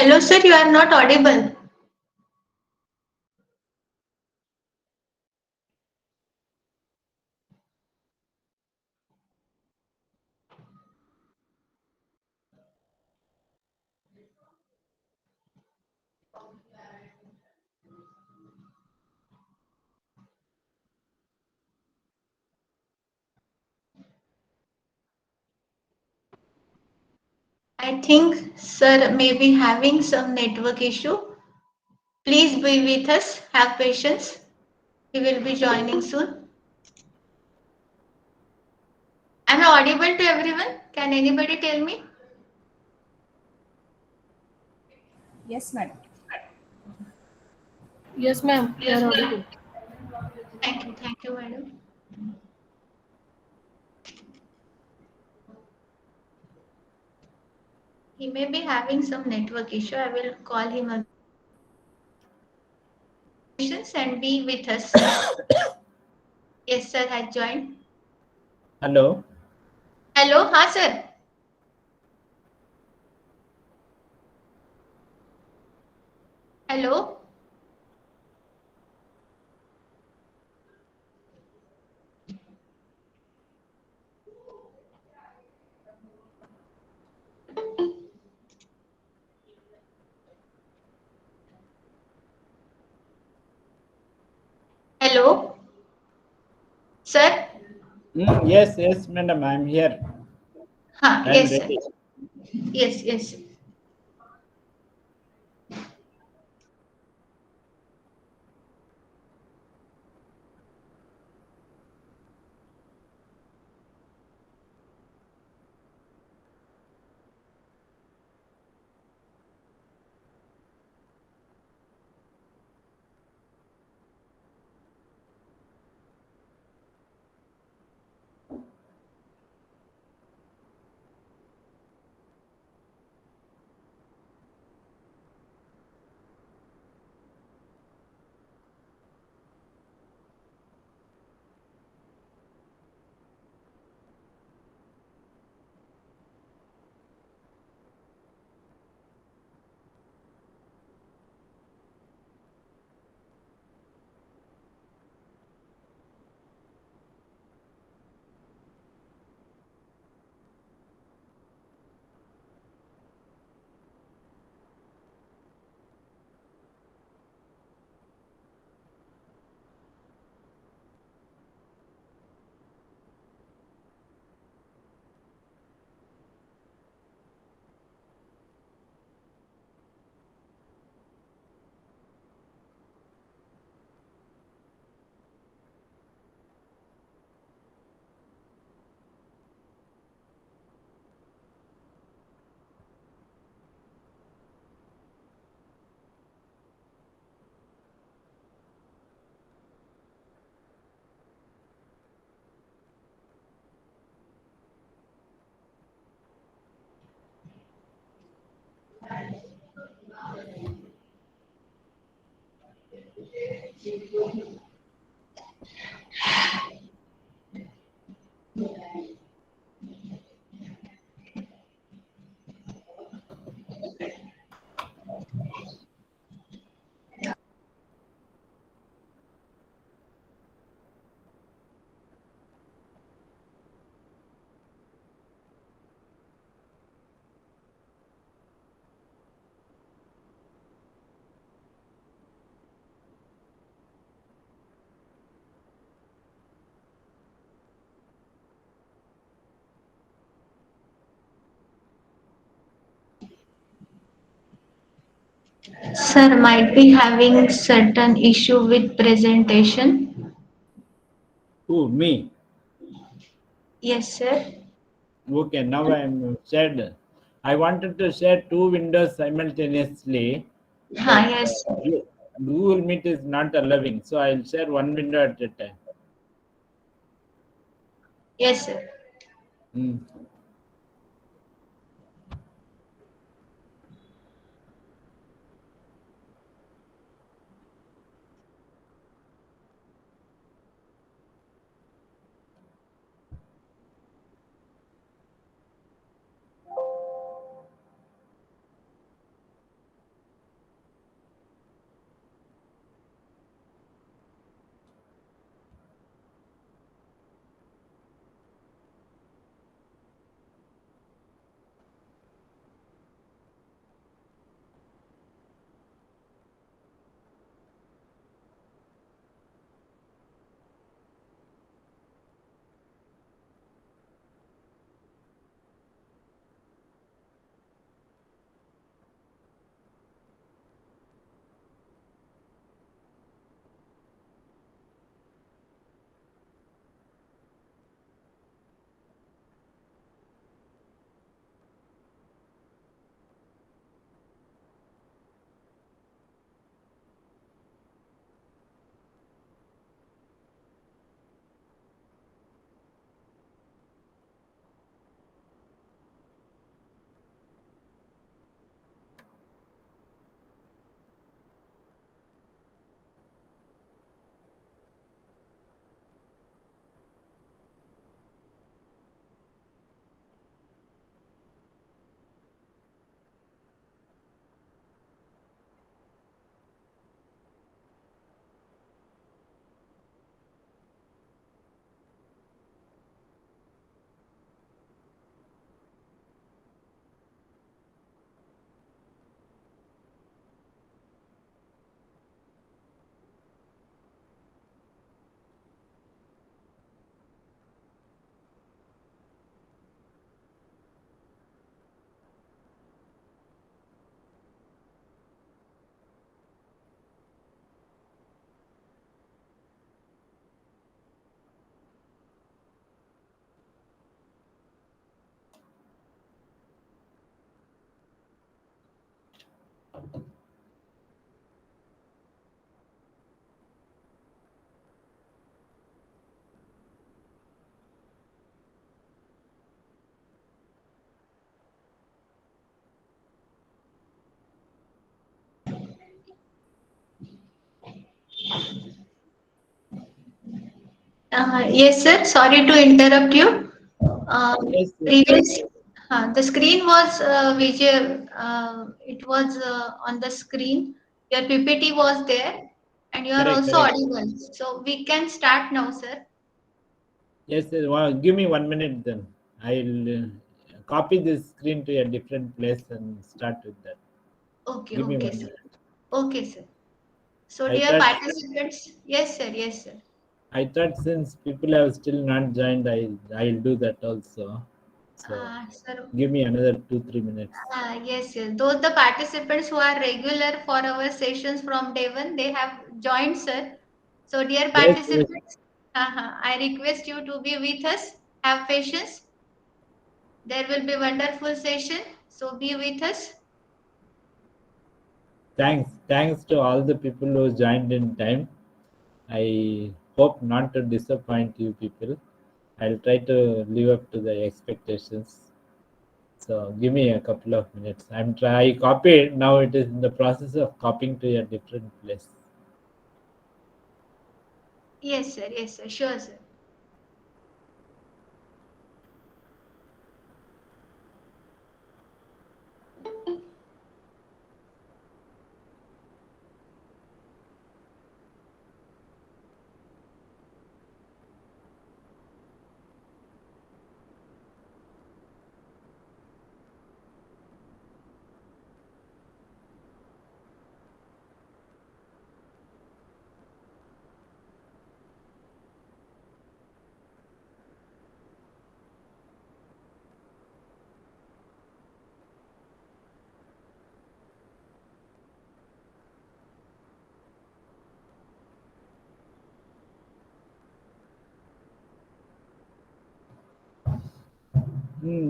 Hello, sir. You are not audible. I think sir may be having some network issue. Please be with us. Have patience. He will be joining soon. Am I audible to everyone? Can anybody tell me? Yes, madam. Yes, ma'am. You Yes, are ma'am. audible. Thank you, madam. He may be having some network issue. I will call him again. Patience and be with us. Yes, sir has joined. Hello. Hello, हाँ sir. Hello. Hello, sir. Yes, yes, madam, I'm here. हाँ, I'm yes, sir. ready. Yes, yes. Sir might be having certain issue with presentation. Who, me? Yes, sir. Okay, now I'm shared. I wanted to share two windows simultaneously, but Yes, sir. Google Meet is not allowing, so I'll share one window at a time. Yes, sir. Hmm. Yes, sir. Sorry to interrupt you. Yes, Previous, the screen was visual. It was on the screen. Your PPT was there, and you are correct, also correct. audible. So we can start now, sir. Yes, give me 1 minute then. I'll copy this screen to a different place and start with that. Okay, Give me okay, one sir. minute. Okay, sir. So, I dear thought participants, yes, sir. Yes, sir. since people have still not joined, I'll do that also. So Sir, give me another 2 3 minutes. yes, yes. Those the participants who are regular for our sessions from day one, they have joined, sir. So, dear Yes, yes. participants, I request you to be with us. Have patience. There will be wonderful session. So, be with us. Thanks to all the people who joined in time. I hope not to disappoint you people. I'll try to live up to the expectations. So give me a couple of minutes. I copied. Now it is in the process of copying to a different place. Yes, sir. Yes, sir. Sure, sir.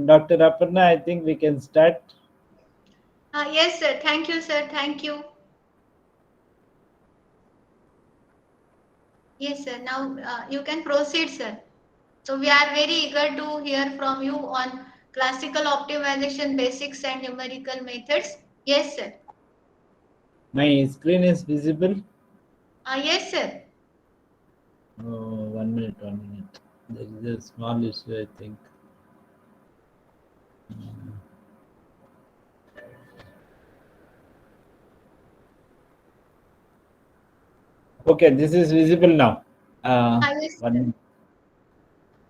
Dr. Aparna, I think we can start. Yes, sir. Thank you, sir. Thank you. Yes, sir. Now you can proceed, sir. So we are very eager to hear from you on classical optimization basics and numerical methods. Yes, sir. My screen is visible. Yes, sir. Oh, 1 minute, 1 minute. There is a small issue, I think. Okay, this is visible now. Yes, sir. One,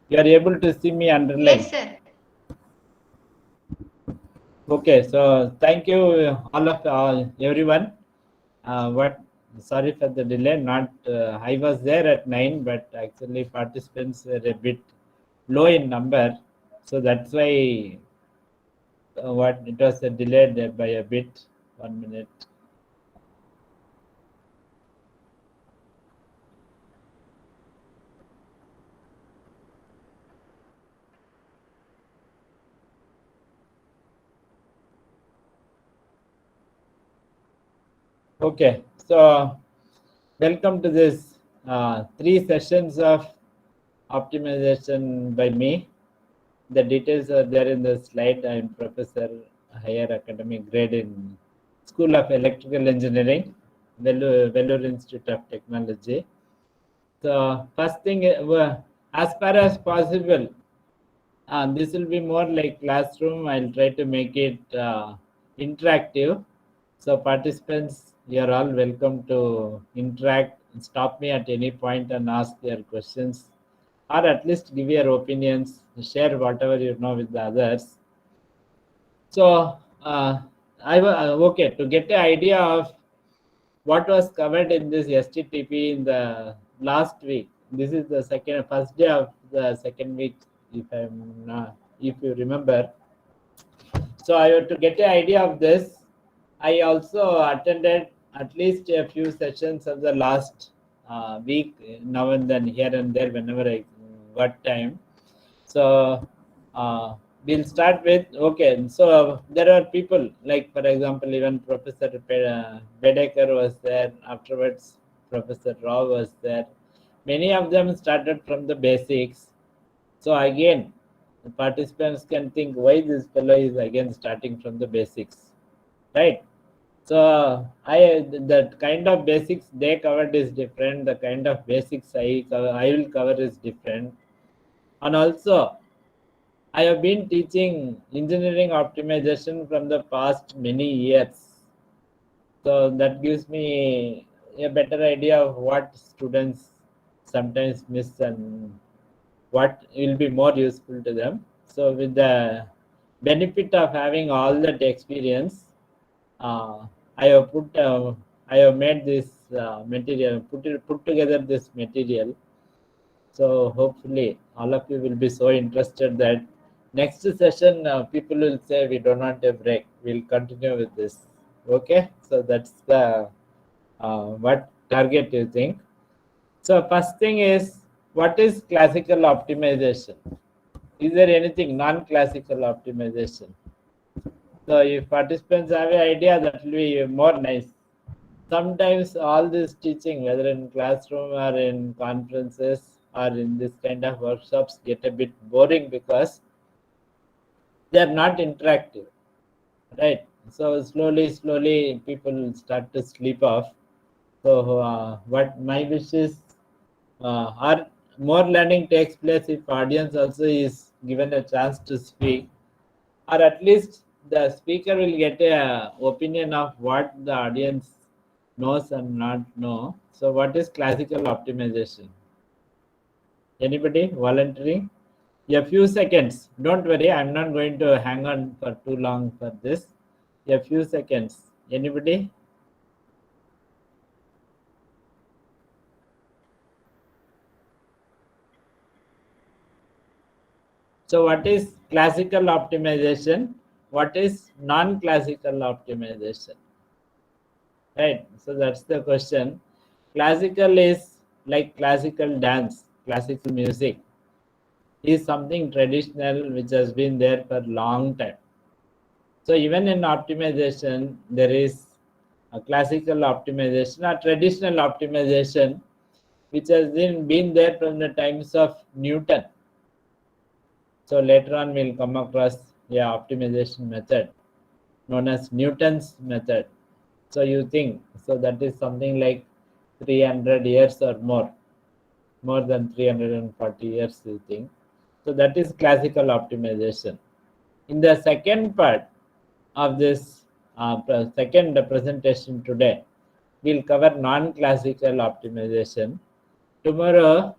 you are able to see me underline. Yes, sir. Okay, so thank you all of everyone. What sorry for the delay. Not I was there at 9, but actually participants were a bit low in number, so that's why what it was delayed by a bit. 1 minute. Okay, so welcome to this 3 sessions of optimization by me. The details are there in the slide. I am professor, higher academic grade in School of Electrical Engineering, Vellore Institute of Technology. So first thing, as far as possible, this will be more like classroom. I'll try to make it interactive. So participants, you're all welcome to interact. Stop me at any point and ask your questions, or at least give your opinions. Share whatever you know with the others. So okay, to get the idea of what was covered in this STTP in the last week. This is the first day of the second week, if I'm not, if you remember. So I to get an idea of this, I also attended at least a few sessions of the last week, now and then, here and there, whenever I got time. So we'll start with, okay. So there are people like, for example, even Professor Bedecker was there. Afterwards, Professor Rao was there. Many of them started from the basics. So again, the participants can think why this fellow is again starting from the basics, right? So that kind of basics they covered is different. The kind of basics I will cover is different. And also I have been teaching engineering optimization from the past many years. So that gives me a better idea of what students sometimes miss and what will be more useful to them. So with the benefit of having all that experience, uh, I have I have made this material, put together this material. So hopefully all of you will be so interested that next session people will say we do not have break. We'll continue with this. Okay, so that's the what target you think. So first thing is, what is classical optimization? Is there anything non-classical optimization? So if participants have an idea, that will be more nice. Sometimes all this teaching, whether in classroom or in conferences or in this kind of workshops, get a bit boring because they are not interactive, right? So slowly, people start to sleep off. So what my wish is, or more learning takes place if audience also is given a chance to speak, or at least the speaker will get a opinion of what the audience knows and not know. So what is classical optimization? Anybody volunteering? A few seconds. Don't worry, I'm not going to hang on for too long for this. A few seconds. Anybody? So what is classical optimization? What is non-classical optimization? Right. So that's the question. Classical is like classical dance, classical music is something traditional which has been there for long time. So even in optimization, there is a classical optimization or traditional optimization which has been there from the times of Newton. So later on we'll come across optimization method known as Newton's method. So you think, so that is something like 300 years or more than 340 years you think. So that is classical optimization. In the second part of this second presentation today, we'll cover non-classical optimization. Tomorrow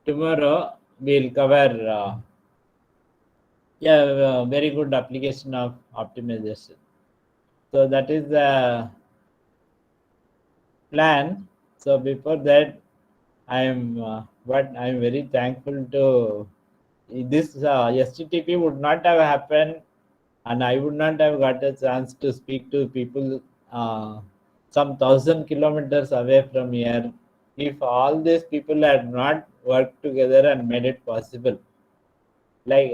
we'll cover very good application of optimization. So that is the plan. So before that, I am very thankful to this STTP would not have happened, and I would not have got a chance to speak to people some 1,000 kilometers away from here if all these people had not worked together and made it possible. Like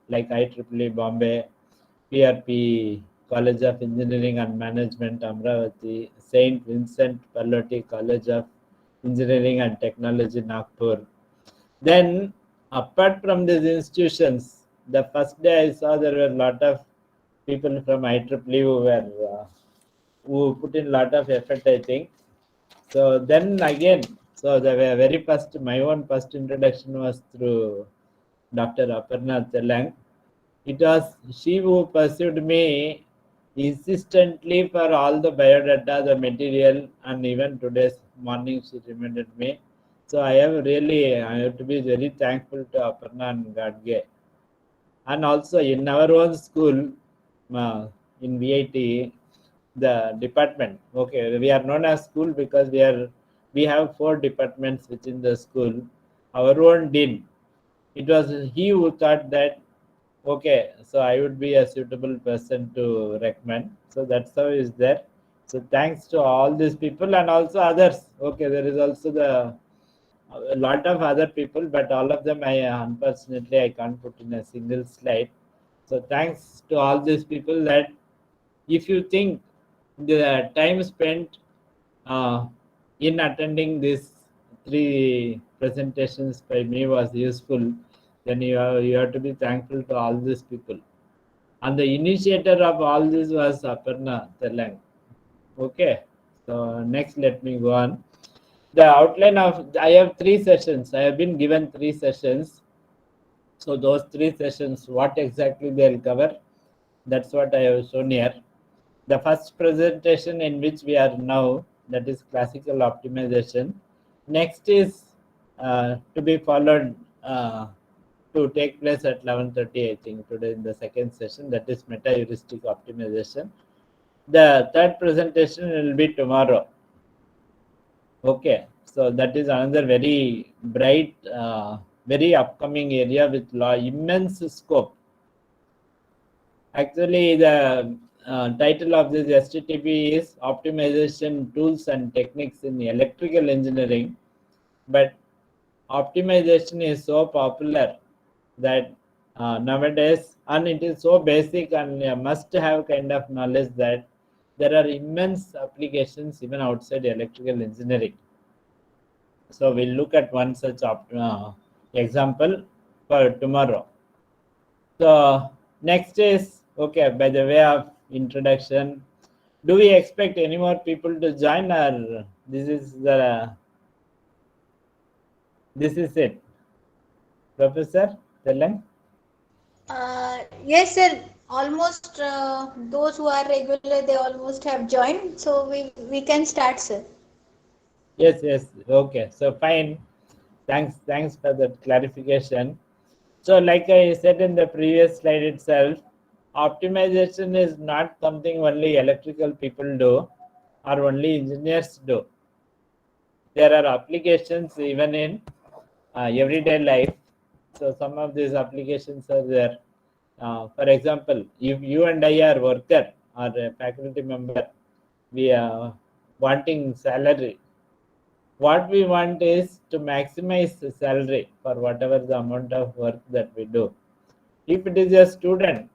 like IEEE Bombay, PRP College of Engineering and Management Amravati, Saint Vincent Pallotti College of Engineering and Technology Nagpur. Then apart from these institutions, the first day I saw there were a lot of people from IEEE who put in a lot of effort, I think. So then again, so the very first, my own first introduction was through Dr. Aparna Telang. It was she who pursued me insistently for all the biodata, the material, and even today's morning she reminded me. So I have to be very thankful to Aparna and Gadge. And also in our own school, in VIT, the department. Okay, we are known as school because we have 4 departments within the school. Our own dean, it was he who thought that okay, so I would be a suitable person to recommend. So that's how is there. So thanks to all these people and also others. Okay, there is also a lot of other people, but all of them I unfortunately I can't put in a single slide. So thanks to all these people that if you think the time spent uh, in attending these 3 presentations by me was useful, then you have to be thankful to all these people. And the initiator of all this was Aparna Telang. Okay, so next let me go on. The outline of, I have 3 sessions. I have been given 3 sessions. So those 3 sessions, what exactly they'll cover, that's what I have shown here. The first presentation in which we are now, that is classical optimization. Next is to be followed to take place at 11:30, I think, today in the second session, that is meta heuristic optimization. The third presentation will be tomorrow. Okay, so that is another very bright, very upcoming area with immense scope. Actually, the title of this STTP is Optimization Tools and Techniques in Electrical Engineering. But optimization is so popular that nowadays, and it is so basic and must have kind of knowledge that there are immense applications even outside electrical engineering. So we'll look at one such example for tomorrow. So next is, okay, by the way of introduction, do we expect any more people to join, or this is it? Professor Telang? Yes, sir. Almost those who are regular, they almost have joined. So we can start, sir. Yes, yes. Okay, so fine. Thanks for that clarification. So, like I said in the previous slide itself, optimization is not something only electrical people do or only engineers do. There are applications even in everyday life. So, some of these applications are there. For example, if you and I are worker or a faculty member, we are wanting salary. What we want is to maximize the salary for whatever the amount of work that we do. If it is a student,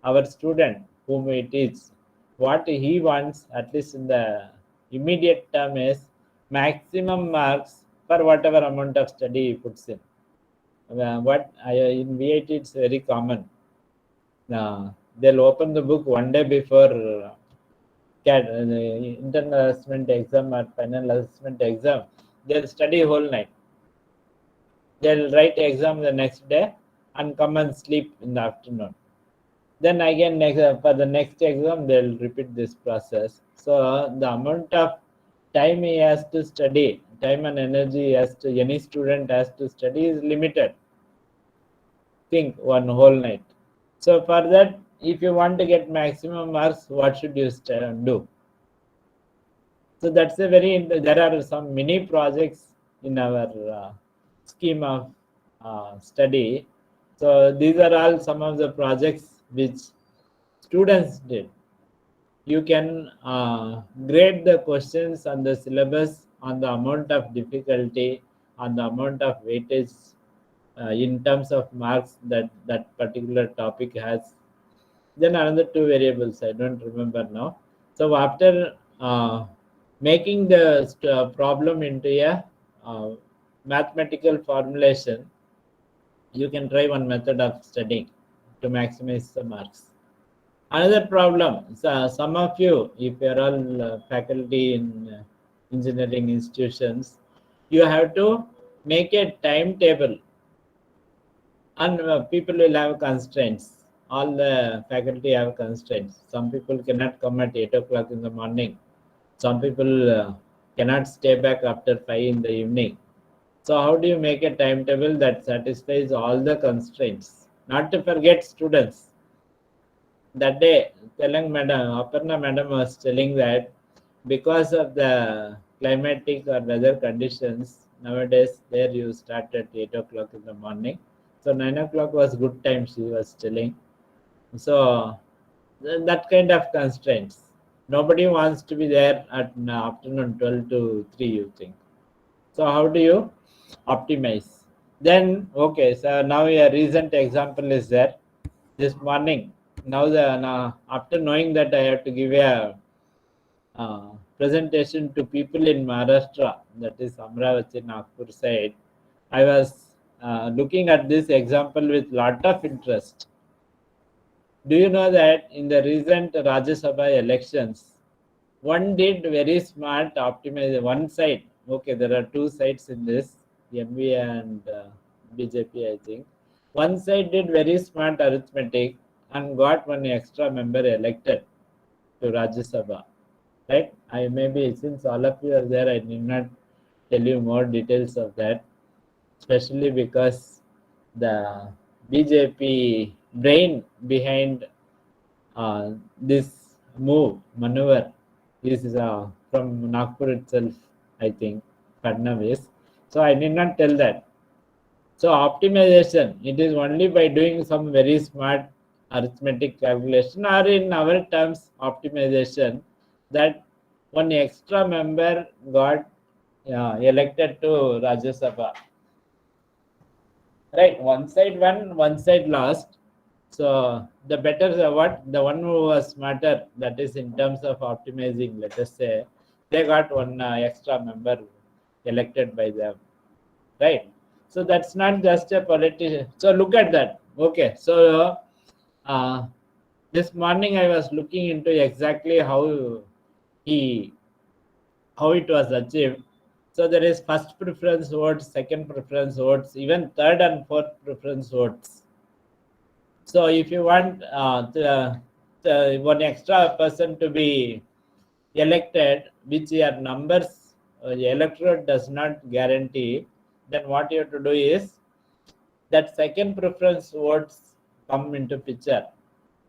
our student whom we teach, what he wants, at least in the immediate term, is maximum marks for whatever amount of study he puts in. In VIT, it's very common. They'll open the book one day before the internal assessment exam or final assessment exam. They'll study whole night. They'll write exam the next day and come and sleep in the afternoon. Then again, for the next exam, they'll repeat this process. So the amount of time he has to study, time and energy any student has to study is limited. Think one whole night. So for that, if you want to get maximum marks, what should you do? So that's a there are some mini projects in our scheme of study. So these are all some of the projects which students did. You can grade the questions on the syllabus on the amount of difficulty, on the amount of weightage in terms of marks that that particular topic has. Then another two variables, I don't remember now. So after making the problem into a uh, mathematical formulation, you can try one method of studying to maximize the marks. Another problem, so some of you, if you're all faculty in engineering institutions, you have to make a timetable, and people will have constraints. All the faculty have constraints. Some people cannot come at 8 o'clock in the morning. Some people cannot stay back after 5 in the evening. So how do you make a timetable that satisfies all the constraints? Not to forget students. That day, Aparna madam was telling that because of the climatic or weather conditions, nowadays there you start at 8 o'clock in the morning. So 9 o'clock was good time, she was telling. So that kind of constraints. Nobody wants to be there at afternoon 12 to 3, you think. So how do you optimize? Then, okay, so now a recent example is there. This morning, after knowing that I have to give a presentation to people in Maharashtra, that is Amravati, Nagpur side, I was looking at this example with lot of interest. Do you know that in the recent Rajya Sabha elections, one did very smart optimize one side. Okay, there are two sides in this, MV and BJP, I think. One side did very smart arithmetic and got one extra member elected to Rajya Sabha. Right? I maybe since all of you are there, I need not tell you more details of that, especially because the BJP brain behind this maneuver is from Nagpur itself, I think, Fadnavis. So I did not tell that. So optimization, it is only by doing some very smart arithmetic calculation, or in our terms, optimization, that one extra member got elected to Rajya Sabha. Right, one side won, one side lost. So the better the one who was smarter, that is in terms of optimizing, let us say, they got one extra member elected by them. Right. So that's not just a politician. So look at that. Okay. So uh, this morning I was looking into exactly he how it was achieved. So there is first preference votes, second preference votes, even third and fourth preference votes. So if you want the one extra person to be elected, which your numbers electorate does not guarantee, then what you have to do is that second preference votes come into picture.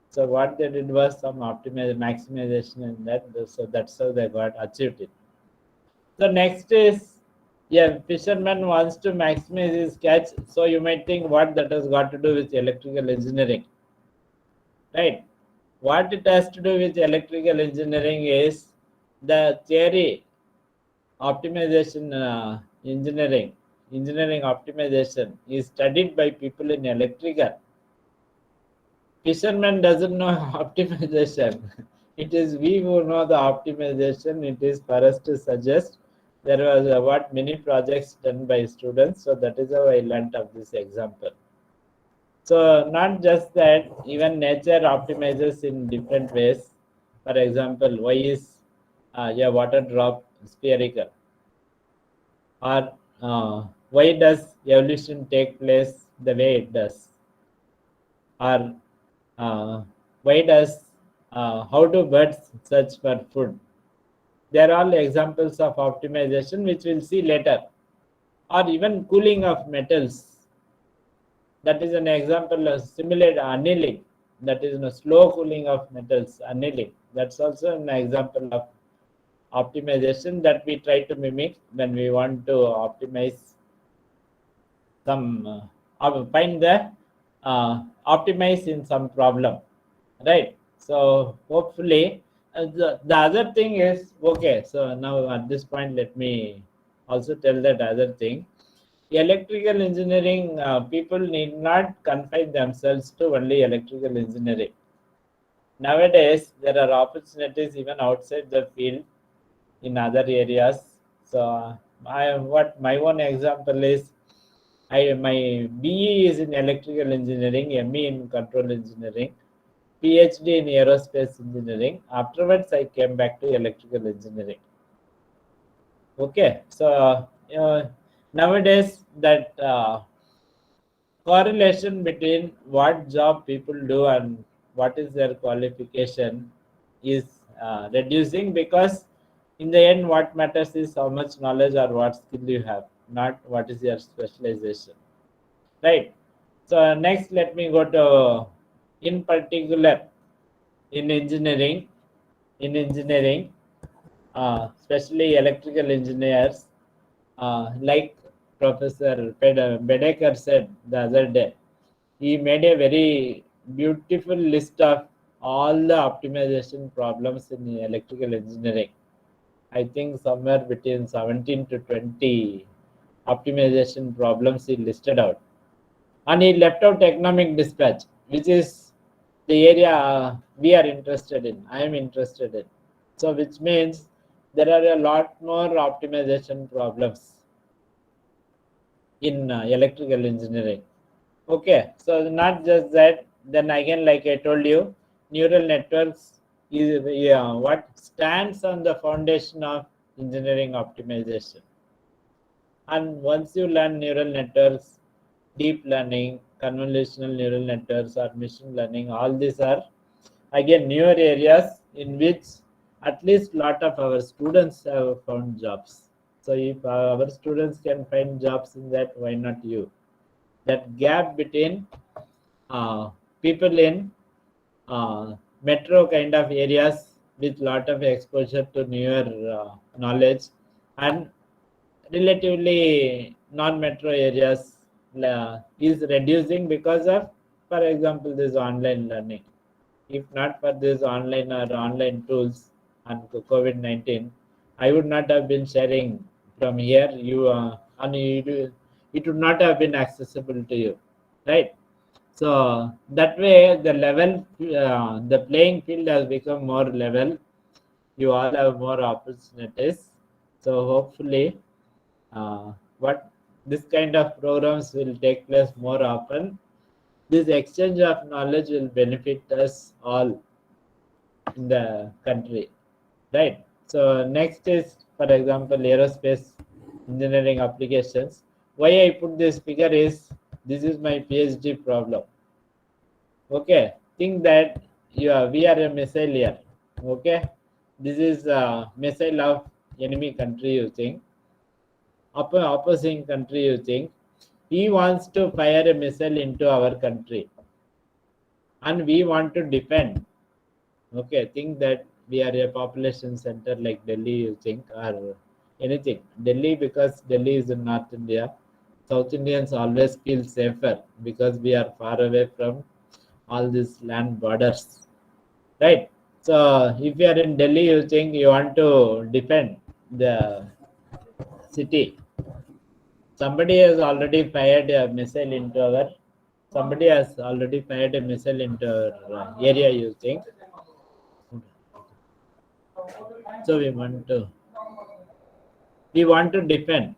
So what they did was some maximization in that. So that's how they got achieved it. So next is, yeah, fisherman wants to maximize his catch. So you might think what that has got to do with electrical engineering, right? What it has to do with electrical engineering is the theory optimization engineering optimization is studied by people in electrical. Fisherman doesn't know optimization. It is we who know the optimization. It is for us to suggest. There was what many projects done by students. So that is how I learnt of this example. So not just that, even nature optimizes in different ways. For example, why is a water drop spherical? Or why does evolution take place the way it does? Or why does how do birds search for food? They are all examples of optimization, which we'll see later. Or even cooling of metals. That is an example of simulate annealing. That is a slow cooling of metals, annealing. That's also an example of optimization that we try to mimic when we want to optimize some find the optimize in some problem, right? So hopefully the other thing is okay. So now at this point let me also tell that other thing. Electrical engineering people need not confine themselves to only electrical engineering. Nowadays there are opportunities even outside the field in other areas. So what my one example is, my BE is in electrical engineering, ME in control engineering, PhD in aerospace engineering. Afterwards, I came back to electrical engineering. Okay, so nowadays that correlation between what job people do and what is their qualification is reducing, because in the end what matters is how much knowledge or what skill you have, not what is your specialization, right? So next let me go to, in particular, in engineering, especially electrical engineers, like Professor Bedecker said the other day, he made a very beautiful list of all the optimization problems in electrical engineering. I think somewhere between 17 to 20 optimization problems he listed out. And he left out economic dispatch, which is the area we are interested in, I am interested in. So which means there are a lot more optimization problems in electrical engineering. Okay, so not just that, then again, like I told you, neural networks is what stands on the foundation of engineering optimization. And once you learn neural networks, deep learning, convolutional neural networks, or machine learning, all these are again newer areas in which at least lot of our students have found jobs. So if our students can find jobs in that, why not you? That gap between people in metro kind of areas with lot of exposure to newer knowledge and relatively non-metro areas is reducing because of, for example, this online learning. If not for this online or online tools and COVID-19, I would not have been sharing from here. It would not have been accessible to you, right? So that way, the playing field has become more level. You all have more opportunities. So hopefully, what this kind of programs will take place more often. This exchange of knowledge will benefit us all in the country, right? So next is, for example, aerospace engineering applications. Why I put this figure is this is my PhD problem. Okay, think that we are a missile here. Okay, this is a missile of enemy country. You think opposing country? You think he wants to fire a missile into our country, and we want to defend. Okay, think that we are a population center like Delhi, you think, or anything. Delhi, because Delhi is in North India. South Indians always feel safer because we are far away from all these land borders, right? So if you are in Delhi, you think you want to defend the city. Somebody has already fired a missile into our. Somebody has already fired a missile into our area. You think so? We want to defend.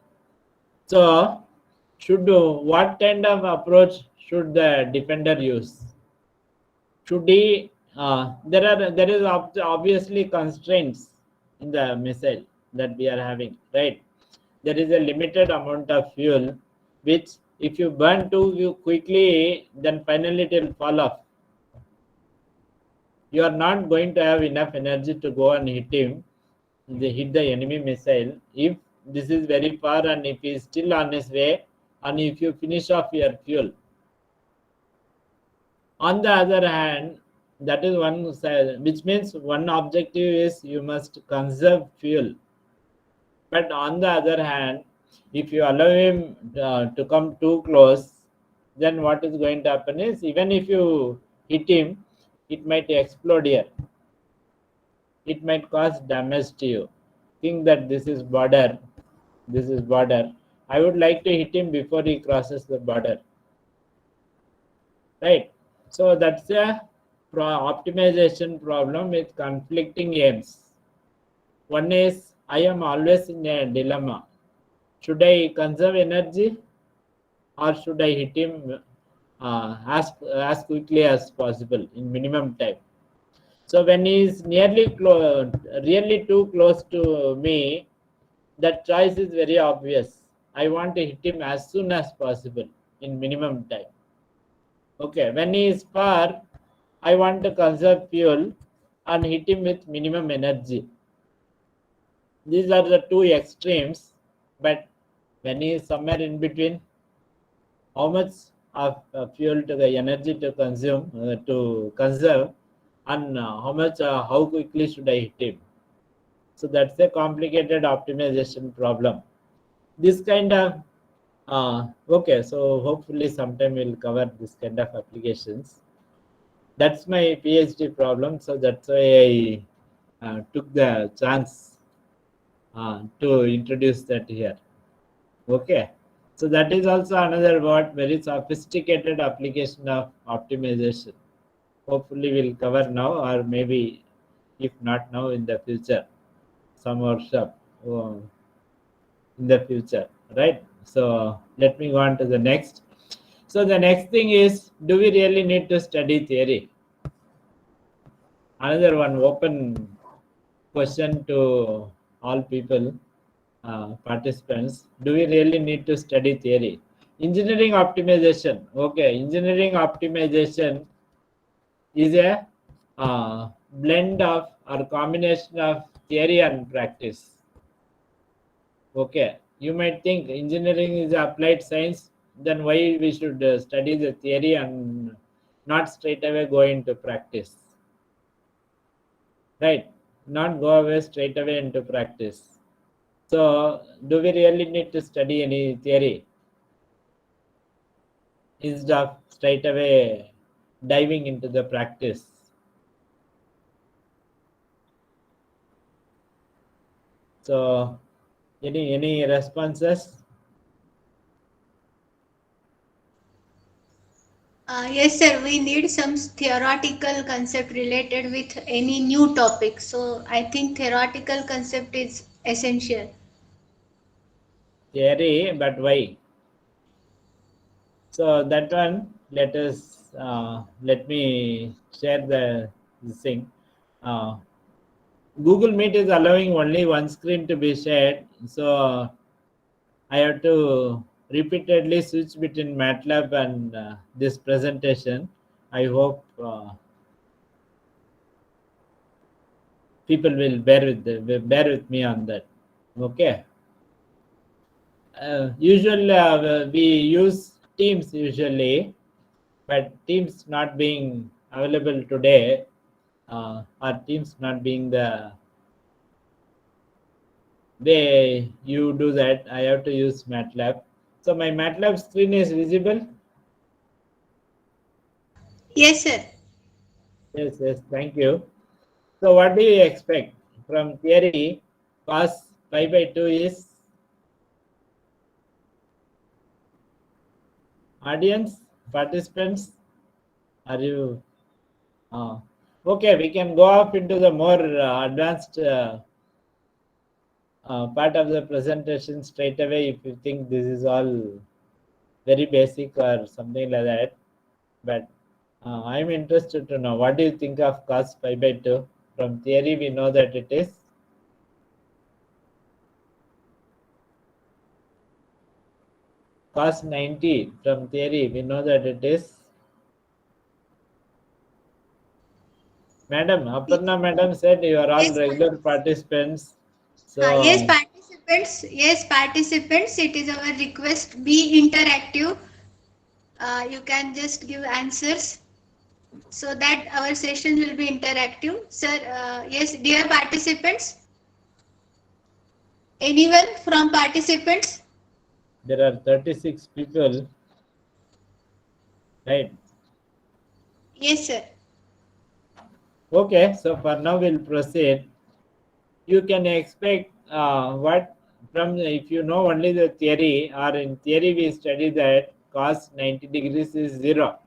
So, what kind of approach should the defender use? Should he? There is obviously constraints in the missile that we are having, right? There is a limited amount of fuel, which if you burn too quickly, then finally it will fall off. You are not going to have enough energy to go and hit the enemy missile. If this is very far and if he is still on his way, and if you finish off your fuel. On the other hand, that is one side, which means one objective is you must conserve fuel. But on the other hand, if you allow him to come too close, then what is going to happen is even if you hit him, it might explode here. It might cause damage to you. Think that this is border. This is border. I would like to hit him before he crosses the border. Right. So that's a optimization problem with conflicting aims. One is I am always in a dilemma. Should I conserve energy or should I hit him as quickly as possible in minimum time? So when he is really too close to me, that choice is very obvious. I want to hit him as soon as possible in minimum time. Okay, when he is far, I want to conserve fuel and hit him with minimum energy. These are the two extremes, but when he is somewhere in between, how much of fuel to the energy to conserve, and how quickly should I hit him? So that's a complicated optimization problem. This kind of okay, so hopefully sometime we'll cover this kind of applications. That's my PhD problem, so that's why I took the chance to introduce that here. Okay, so that is also another very sophisticated application of optimization. Hopefully we'll cover now, or maybe if not now, in the future, some workshop in the future, right? So let me go on to the next. So the next thing is, do we really need to study theory? another one open question to all people, participants. Do we really need to study theory? Engineering optimization. Okay, engineering optimization is a blend of or combination of theory and practice. Okay, you might think engineering is applied science, then why we should study the theory and not straight away go into practice, right? Not go away straight away into practice. So, do we really need to study any theory instead of straight away diving into the practice? So, any responses? Yes, sir. We need some theoretical concept related with any new topic. So I think theoretical concept is essential. Theory, but why? So that one, let me share the thing. Uh, Google Meet is allowing only one screen to be shared, so I have to repeatedly switch between MATLAB and this presentation. I hope people will bear with me on that. Okay. Usually we use Teams usually, but Teams not being available today, or Teams not being the way you do that, I have to use MATLAB. So my MATLAB screen is visible. Yes, sir. Yes, yes, thank you. So what do you expect from theory? Cos pi by 2 is audience, participants. Are you okay? We can go up into the more advanced part of the presentation straight away if you think this is all very basic or something like that. But I'm interested to know what do you think of cos pi by 2? From theory, we know that it is cos 90. From theory, we know that it is. Madam, Aparna madam said you are all Yes, regular participants. yes, So participants. Yes, participants. It is our request. Be interactive. You can just give answers so that our session will be interactive. Sir, yes, dear participants. Anyone from participants? there are 36 people, right? Yes, sir. Okay, so for now we'll proceed. You can expect what from if you know only the theory, or in theory we study that cos 90 degrees is 0,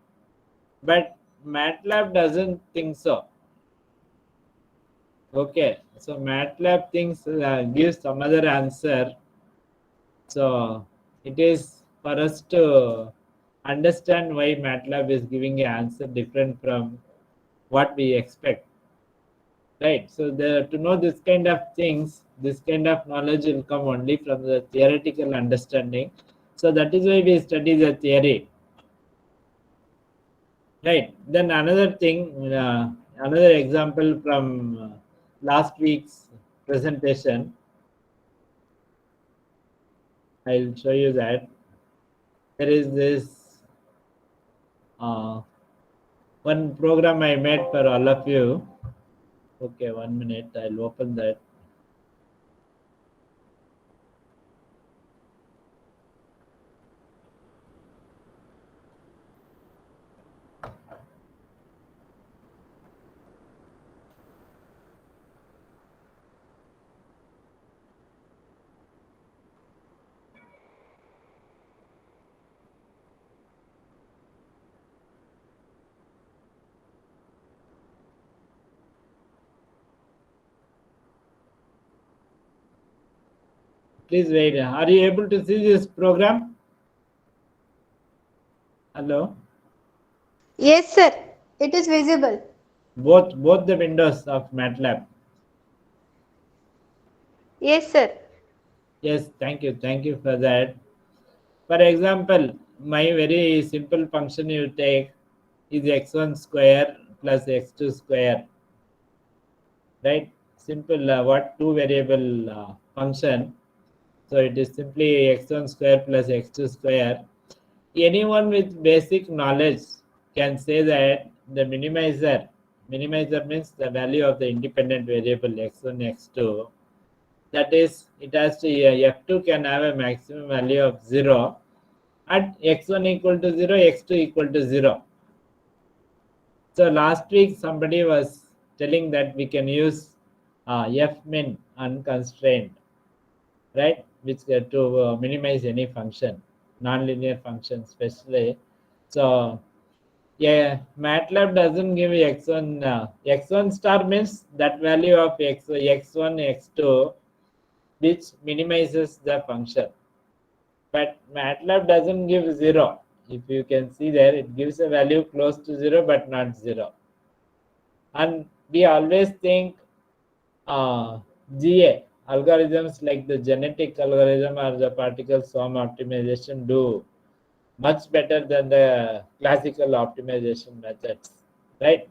but MATLAB doesn't think so. Okay, so MATLAB thinks gives some other answer. So it is for us to understand why MATLAB is giving an answer different from what we expect. Right. So to know this kind of things, this kind of knowledge will come only from the theoretical understanding. So that is why we study the theory. Right. Then another thing, another example from last week's presentation, I'll show you that there is this uh, one program I made for all of you. Okay, 1 minute. I'll open that. Please wait. Are you able to see this program? Hello. Yes, sir. It is visible. Both the windows of MATLAB. Yes, sir. Yes, thank you for that. For example, my very simple function you take is x1 square plus x2 square, right? Simple what two variable function. So it is simply x1 square plus x2 square. Anyone with basic knowledge can say that the minimizer means the value of the independent variable x1, x2. That is, it has to f2 can have a maximum value of 0 at x1 equal to 0, x2 equal to 0. So last week somebody was telling that we can use fmin unconstrained, right? Which to minimize any function, nonlinear function especially. So yeah, MATLAB doesn't give x1. X1 star means that value of x1, x2, which minimizes the function. But MATLAB doesn't give 0. If you can see there, it gives a value close to 0 but not 0. And we always think GA algorithms like the genetic algorithm or the particle swarm optimization do much better than the classical optimization methods, right?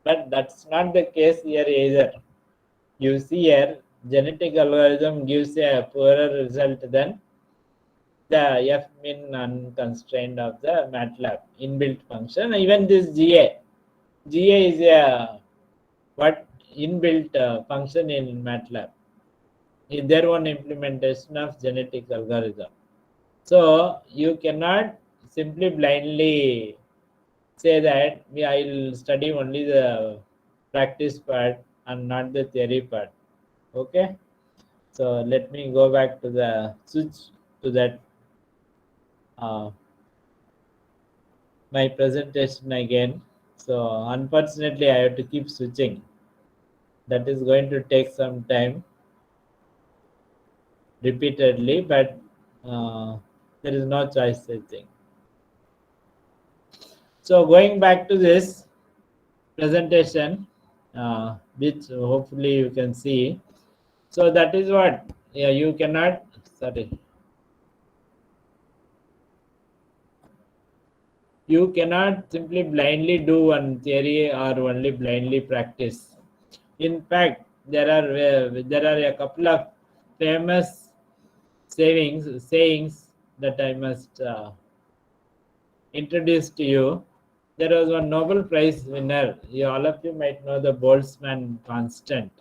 But that's not the case here either. You see here, genetic algorithm gives a poorer result than the fmin unconstrained of the MATLAB inbuilt function. Even this GA is a what inbuilt function in MATLAB. In their own implementation of genetic algorithm. So you cannot simply blindly say that I'll study only the practice part and not the theory part. Okay. So let me go back to the switch to that uh, my presentation again. So unfortunately, I have to keep switching. That is going to take some time repeatedly, but there is no choice, I think. So going back to this presentation, which hopefully you can see. So that is what you cannot. Sorry. You cannot simply blindly do one theory or only blindly practice. In fact, there are a couple of famous sayings that I must introduce to you. There was one Nobel Prize winner. All of you might know the Boltzmann constant.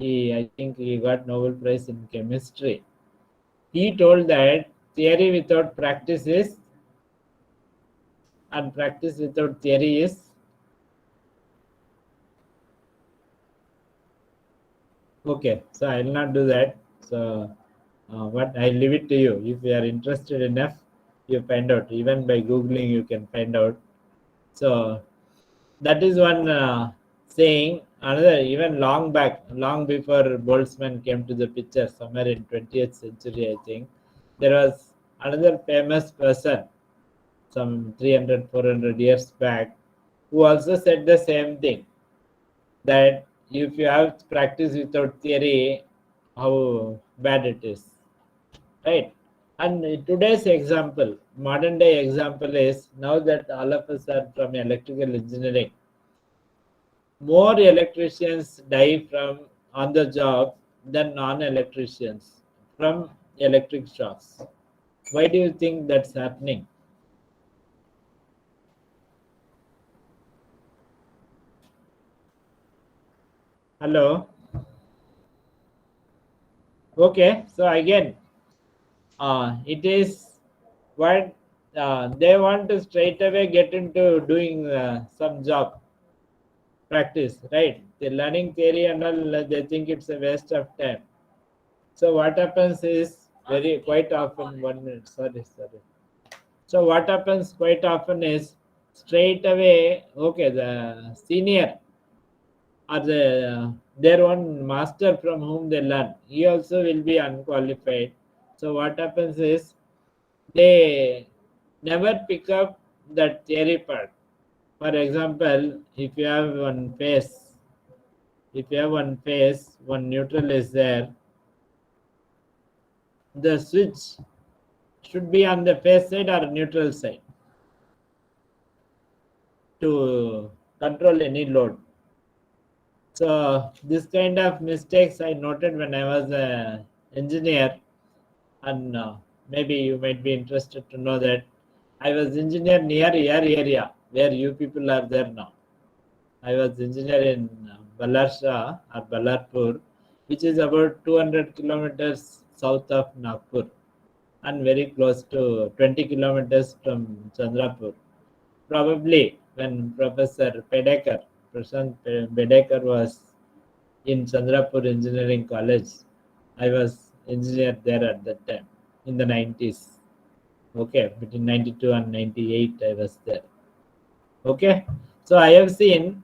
I think he got Nobel Prize in chemistry. He told that theory without practice is, and practice without theory is. Okay, so I will not do that. So, what I leave it to you. If you are interested enough, you find out. Even by googling, you can find out. So that is one saying. Another, even long back, long before Boltzmann came to the picture, somewhere in 20th century, I think, there was another famous person, some 300, 400 years back, who also said the same thing, that if you have practice without theory, how bad it is, right? And today's example, modern day example is, now that all of us are from electrical engineering, more electricians die from on the job than non-electricians from electric shocks. Why do you think that's happening? Hello. Okay, so again, it is what they want to straight away get into doing some job practice, right? The learning theory and all, they think it's a waste of time. So what happens is very quite often, 1 minute, sorry. So what happens quite often is straight away, okay, the senior or their own master from whom they learn, he also will be unqualified. So what happens is they never pick up that theory part. For example, if you have one phase, one neutral is there, the switch should be on the phase side or neutral side to control any load. So this kind of mistakes I noted when I was an engineer, and maybe you might be interested to know that I was engineer near your area where you people are there now. I was engineer in Ballarsha or Ballarpur, which is about 200 kilometers south of Nagpur and very close to 20 kilometers from Chandrapur. Probably when Professor Pedekar, Prashant Pedekar was in Chandrapur Engineering College, I was engineer there at that time in the 90s. Okay, between 92 and 98, I was there. Okay, so I have seen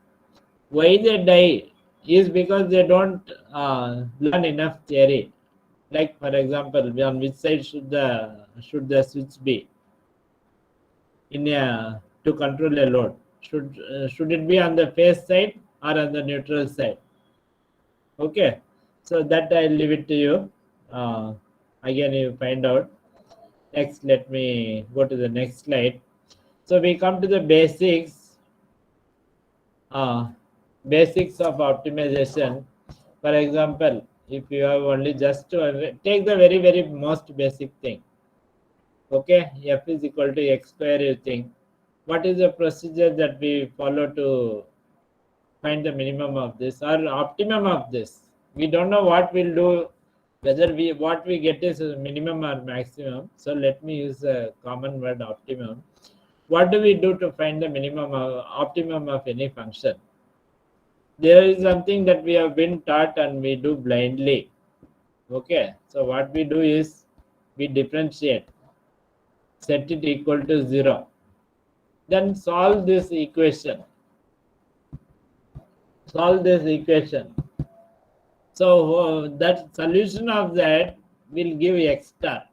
why they die is because they don't learn enough theory. Like for example, on which side should the switch be in a to control a load? Should it be on the phase side or on the neutral side? Okay, so that I'll leave it to you. Uh, Again, you find out. Next, let me go to the next slide. So we come to the uh, basics of optimization. For example, if you have only just to take the very most basic thing. Okay, f is equal to x square. You think what is the procedure that we follow to find the minimum of this or optimum of this? We don't know what we'll do, whether what we get is a minimum or maximum. So let me use a common word, optimum. What do we do to find the minimum or optimum of any function? There is something that we have been taught and we do blindly. Okay, so what we do is we differentiate, set it equal to 0, then solve this equation. So that solution of that will give x star,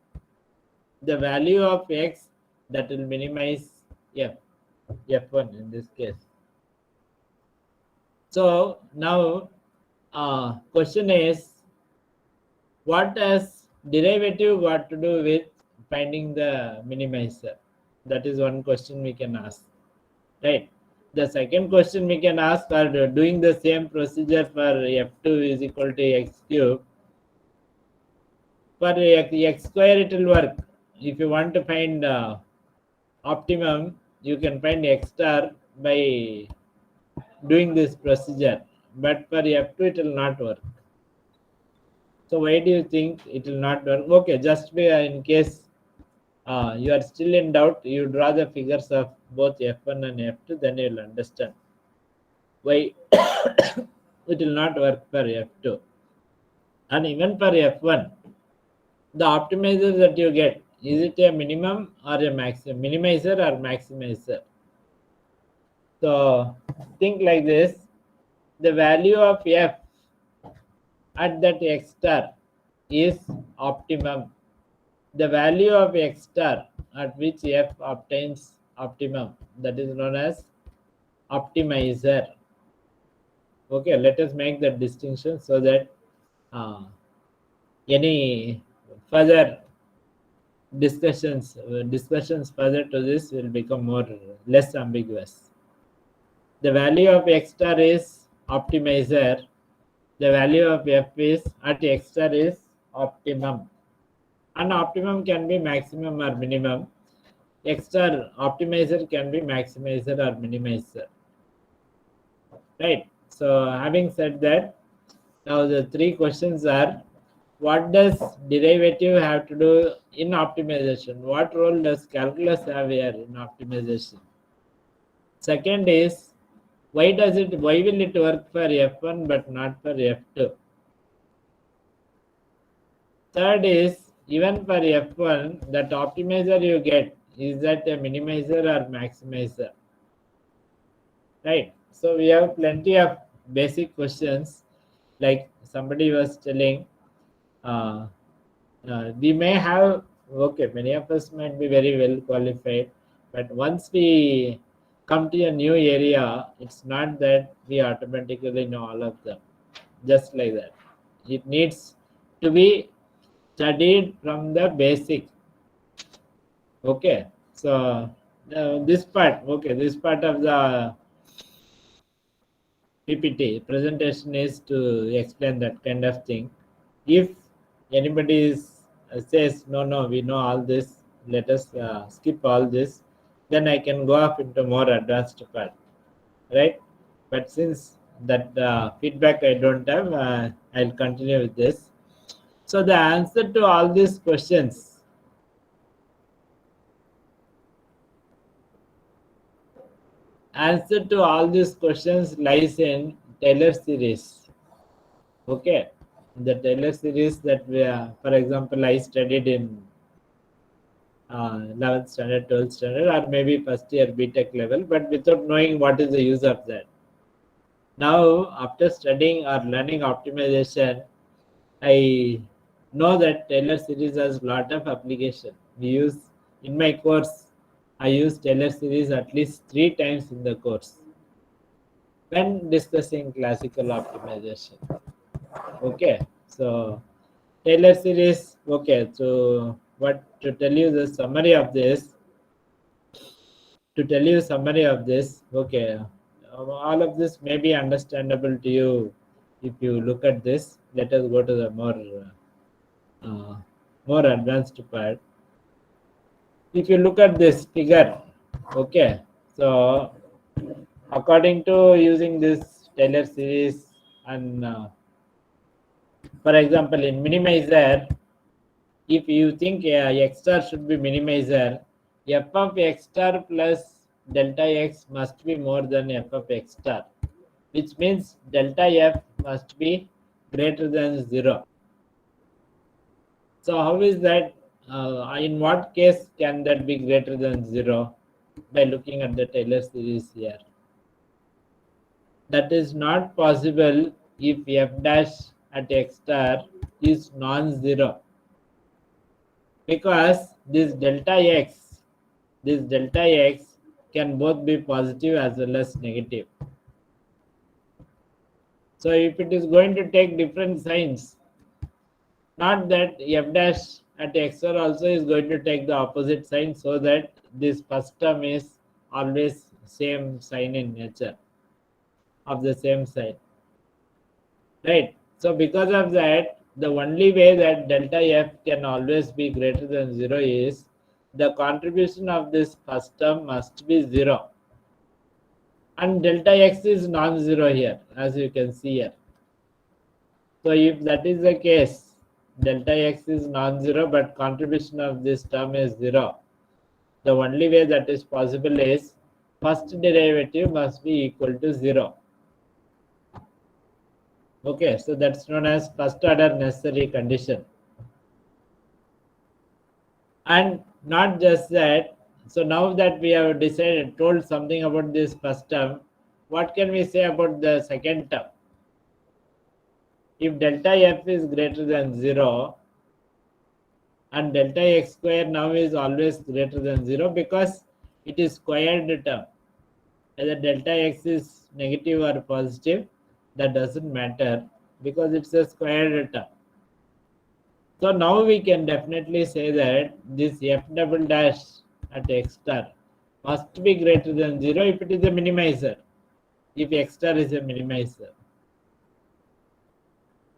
the value of x that will minimize f1 in this case. So now question is, what has derivative got to do with finding the minimizer? That is one question we can ask, right? The second question we can ask, for doing the same procedure for f2 is equal to x cube. For x square it will work. If you want to find optimum, you can find x star by doing this procedure, but for f2 it will not work. So why do you think it will not work? Okay, just in case you are still in doubt, you draw the figures of both f1 and f2, then you will understand why it will not work for f2. And even for f1, the optimizer that you get, is it a minimum or a maximum, minimizer or maximizer? So think like this, the value of f at that x star is optimum. The value of x star at which f obtains optimum, that is known as optimizer. Okay, let us make that distinction so that any further discussions further to this will become less ambiguous. The value of x star is optimizer. The value of f is at x star is optimum. And optimum can be maximum or minimum. X star optimizer can be maximizer or minimizer. Right. So having said that, now the three questions are, what does derivative have to do in optimization? What role does calculus have here in optimization? Second is, why will it work for F1 but not for F2? Third is, even for F1, that optimizer you get, is that a minimizer or maximizer? Right. So we have plenty of basic questions, like somebody was telling, uh, we may have, okay, many of us might be very well qualified, but once we come to a new area, it's not that we automatically know all of them, just like that. It needs to be studied from the basic. Okay, so this part, okay, this part of the PPT presentation is to explain that kind of thing. If anybody says no, we know all this, let us skip all this, then I can go up into more advanced part, right? But since that feedback I don't have, I'll continue with this. So the answer to all these questions, lies in Taylor series. Okay, the Taylor series that we, for example, I studied in 11th standard, 12th standard, or maybe first year BTech level, but without knowing what is the use of that. Now, after studying or learning optimization, I know that Taylor series has lot of application. We use in my course. I use Taylor series at least 3 times in the course when discussing classical optimization. Okay, so Taylor series. Okay, so what to tell you the summary of this? To tell you summary of this, okay, all of this may be understandable to you if you look at this. Let us go to the uh, more advanced part. If you look at this figure, okay, so according to using this Taylor series and for example in minimizer, if you think x star should be minimizer, f of x star plus delta x must be more than f of x star, which means delta f must be greater than 0. So how is that? In what case can that be greater than 0? By looking at the Taylor series here. That is not possible if f dash at x star is non-zero, because this delta x can both be positive as well as negative. So if it is going to take different signs, not that f dash at x star also is going to take the opposite sign, so that this first term is always same sign in nature of the same sign, right? So because of that, the only way that delta f can always be greater than 0 is the contribution of this first term must be 0, and delta x is non-zero here, as you can see here. So if that is the case, delta x is non-zero but contribution of this term is 0, the only way that is possible is first derivative must be equal to 0. Okay, so that's known as first order necessary condition. And not just that, so now that we have told something about this first term, what can we say about the second term? If delta f is greater than 0, and delta x square now is always greater than 0 because it is squared term. Whether delta x is negative or positive, that doesn't matter because it's a squared term. So now we can definitely say that this f double dash at x star must be greater than 0 if it is a minimizer, if x star is a minimizer.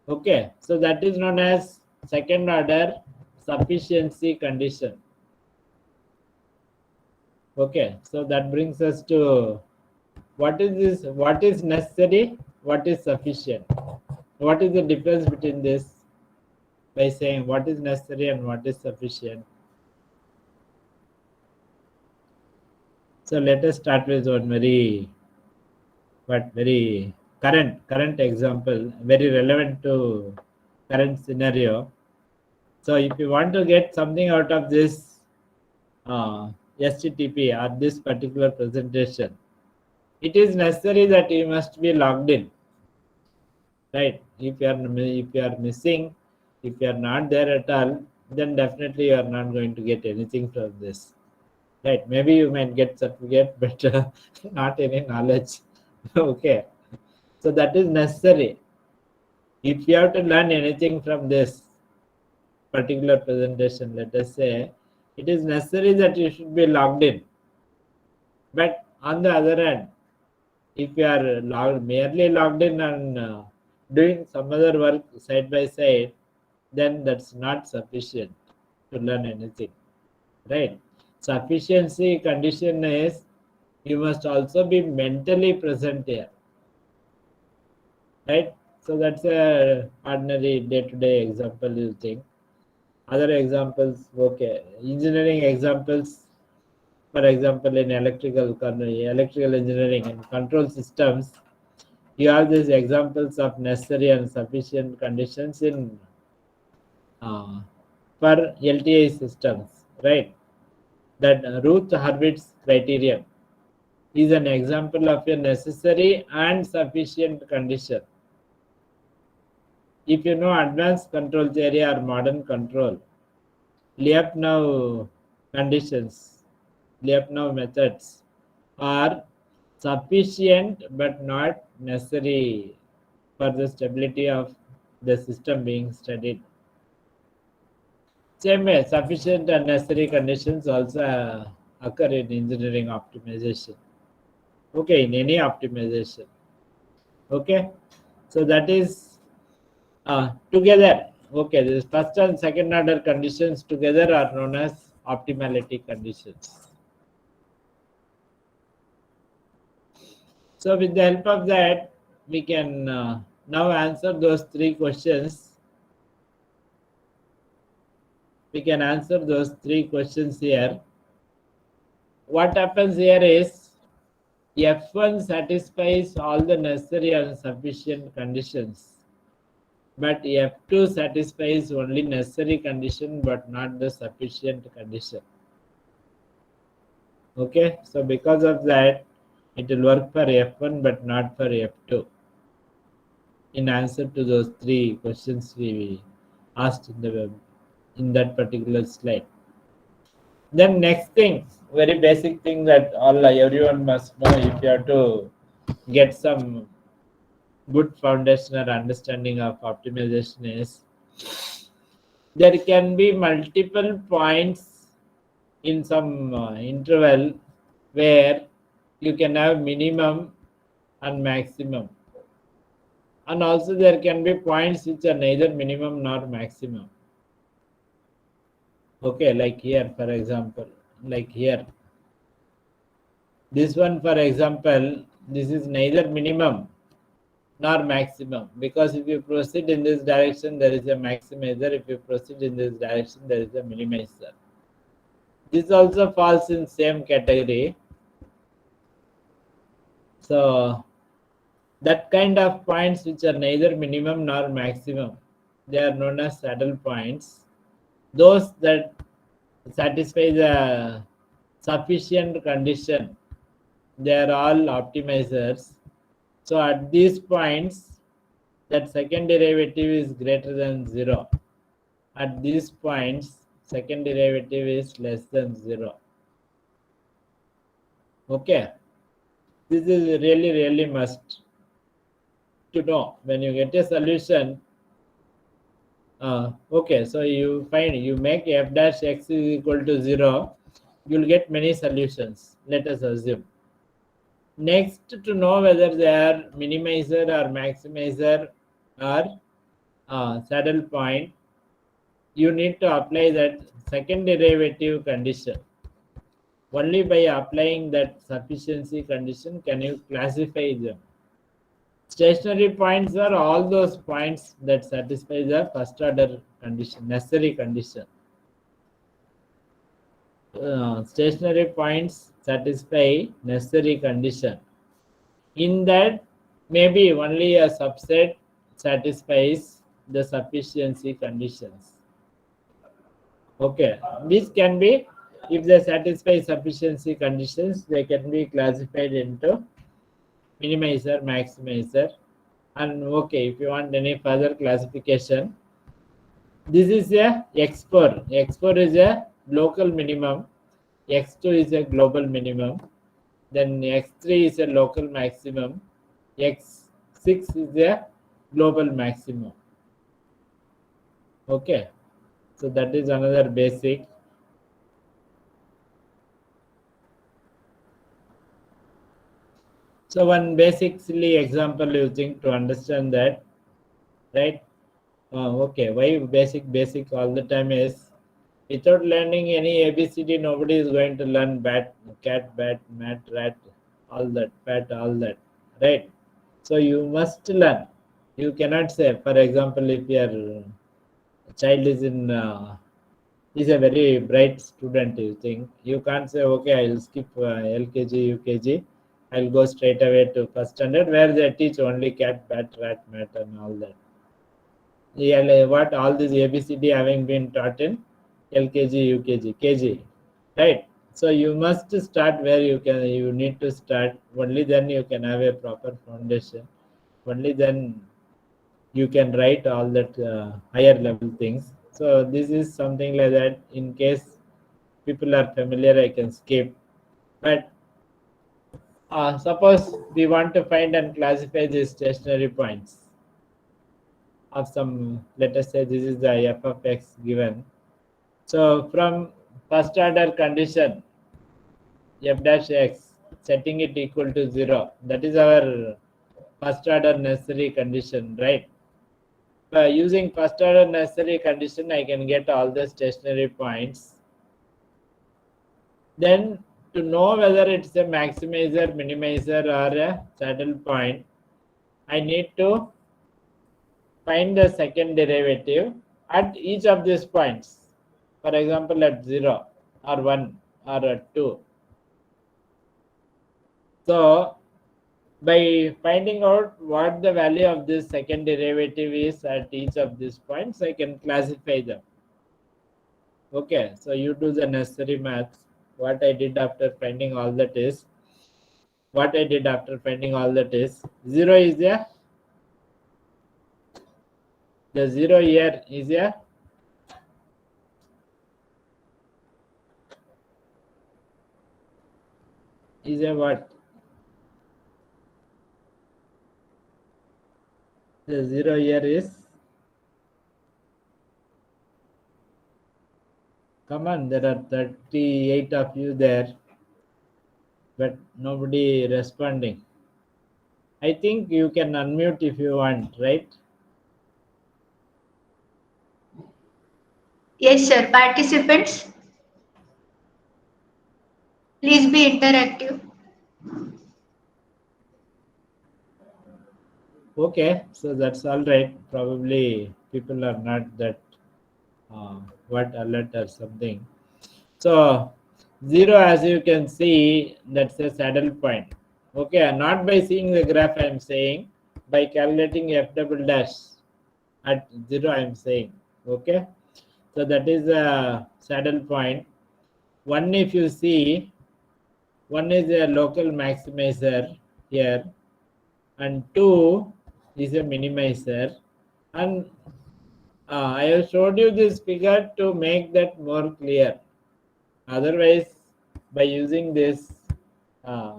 Okay, so that is known as second order sufficiency condition. Okay, so that brings us to what is this, what is necessary, what is sufficient. What is the difference between this? By saying what is necessary and what is sufficient. So let us start with one very current example, very relevant to current scenario. So if you want to get something out of this STTP or this particular presentation, it is necessary that you must be logged in, right? If you are missing, if you are not there at all, then definitely you are not going to get anything from this. right? Maybe you might get certificate, but not any knowledge. Okay, so that is necessary. If you have to learn anything from this particular presentation, let us say, it is necessary that you should be logged in. But on the other hand, if you are merely logged in and doing some other work side by side, then that's not sufficient to learn anything, right? Sufficiency condition is you must also be mentally present here, right? So that's a ordinary day-to-day example you think. Other examples, okay, engineering examples. For example, in electrical engineering and control systems, you have these examples of necessary and sufficient conditions in for LTI systems, right? That Ruth Hurwitz criterion is an example of a necessary and sufficient condition. If you know advanced control theory or modern control, Lyapunov conditions, Lyapunov methods are sufficient but not necessary for the stability of the system being studied. Same way, sufficient and necessary conditions also occur in engineering optimization. Okay, in any optimization. Okay, so that is together. Okay, this first and second order conditions together are known as optimality conditions. So with the help of that, we can now answer those three questions. We can answer those three questions here. What happens here is F1 satisfies all the necessary and sufficient conditions, but F2 satisfies only necessary condition but not the sufficient condition. Okay, so because of that, it will work for F1 but not for F2. In answer to those three questions we asked in that particular slide. Then next thing, very basic thing that everyone must know if you have to get some good foundational understanding of optimization is there can be multiple points in some interval where you can have minimum and maximum, and also there can be points which are neither minimum nor maximum. Okay, like here for example, like here, this one for example, this is neither minimum nor maximum, because if you proceed in this direction there is a maximizer, if you proceed in this direction there is a minimizer. This also falls in same category. So that kind of points which are neither minimum nor maximum, they are known as saddle points. Those that satisfy the sufficient condition, they are all optimizers. So at these points, that second derivative is greater than 0. At these points, second derivative is less than 0. Okay, this is really must to know. When you get a solution, okay, so you make f dash x is equal to 0, you'll get many solutions, let us assume. Next, to know whether they are minimizer or maximizer or saddle point, you need to apply that second derivative condition. Only by applying that sufficiency condition can you classify them. Stationary points are all those points that satisfy the first order condition, necessary condition. Stationary points satisfy necessary condition. In that, maybe only a subset satisfies the sufficiency conditions. Okay, these can be, if they satisfy sufficiency conditions, they can be classified into minimizer, maximizer. And okay, if you want any further classification, this is a X4. X4 is a local minimum. x2 is a global minimum, then x3 is a local maximum, x6 is a global maximum. Okay, so that is another basic. So one basic silly example you think to understand that, right? Okay, why basic all the time is, without learning any ABCD, nobody is going to learn bat, cat, bat, mat, rat, all that, bat, all that, right? So you must learn. You cannot say, for example, if your child is a very bright student, you think you can't say, okay, I'll skip LKG, UKG, I'll go straight away to first standard where they teach only cat, bat, rat, mat, and all that. Yeah, like what all this ABCD having been taught in LKG, UKG, KG, right? So you must start where you need to start. Only then you can have a proper foundation. Only then you can write all that higher level things. So this is something like that. In case people are familiar, I can skip. But suppose we want to find and classify these stationary points of some, let us say this is the f of x given. So from first order condition f dash x, setting it equal to 0, that is our first order necessary condition, right? By using first order necessary condition, I can get all the stationary points. Then to know whether it's a maximizer, minimizer, or a saddle point, I need to find the second derivative at each of these points. For example, at 0 or 1 or at 2. So by finding out what the value of this second derivative is at each of these points, I can classify them. Okay, so you do the necessary maths. What I did after finding all that is, 0 is the 0 here is a what? The 0 here is, come on, there are 38 of you there, but nobody responding. I think you can unmute if you want, right? Yes, sir. Participants, please be interactive. Okay, so that's all right. Probably people are not that what alert or something. So 0, as you can see, that's a saddle point. Okay, not by seeing the graph I am saying, by calculating f double dash at 0 I am saying. Okay, so that is a saddle point. One, if you see, one is a local maximizer here, and 2 is a minimizer. And I have showed you this figure to make that more clear. Otherwise, by using this uh,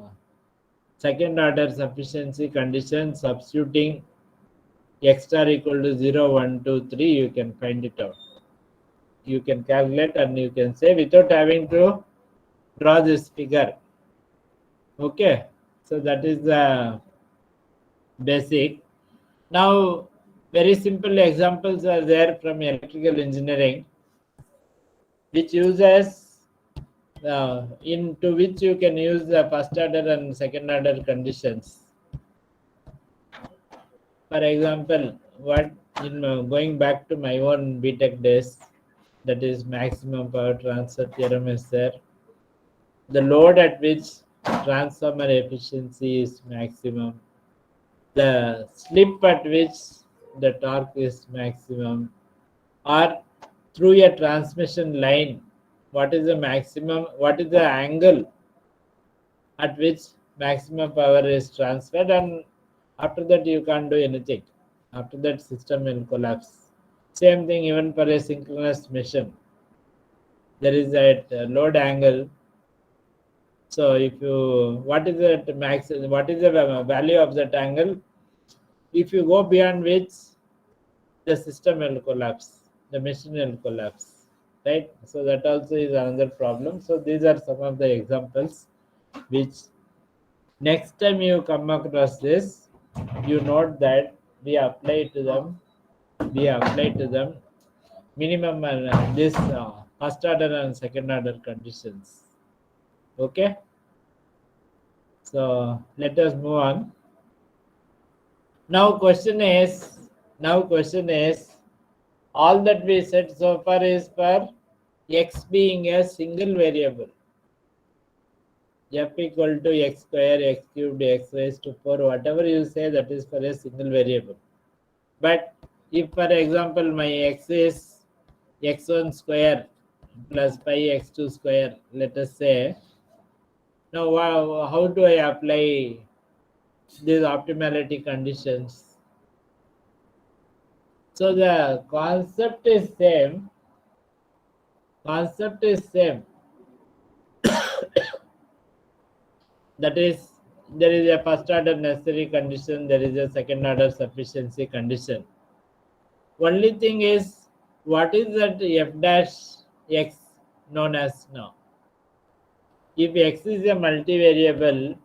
second order sufficiency condition, substituting x star equal to 0, 1, 2, 3, you can find it out. You can calculate and you can say without having to draw this figure. Okay, so that is the basic. Now, very simple examples are there from electrical engineering, which uses into which you can use the first order and second order conditions. For example, what in going back to my own BTech days, that is maximum power transfer theorem is there. The load at which transformer efficiency is maximum, the slip at which the torque is maximum, or through a transmission line, what is the maximum, what is the angle at which maximum power is transferred, and after that you can't do anything. After that system will collapse. Same thing even for a synchronous machine. There is that load angle So if you, what is the max, what is the value of that angle? If you go beyond which, the system will collapse, the machine will collapse, right? So that also is another problem. So these are some of the examples which next time you come across this, you note that we apply to them, minimum this first order and second order conditions. Okay, so let us move on. Now question is, all that we said so far is for x being a single variable. F equal to x square, x cubed, x raised to 4, whatever you say, that is for a single variable. But if, for example, my x is x1 square plus pi x2 square, let us say, now how do I apply these optimality conditions? So the concept is same. That is, there is a first order necessary condition, there is a second order sufficiency condition. Only thing is, what is that f dash x known as now? If x is a multivariable,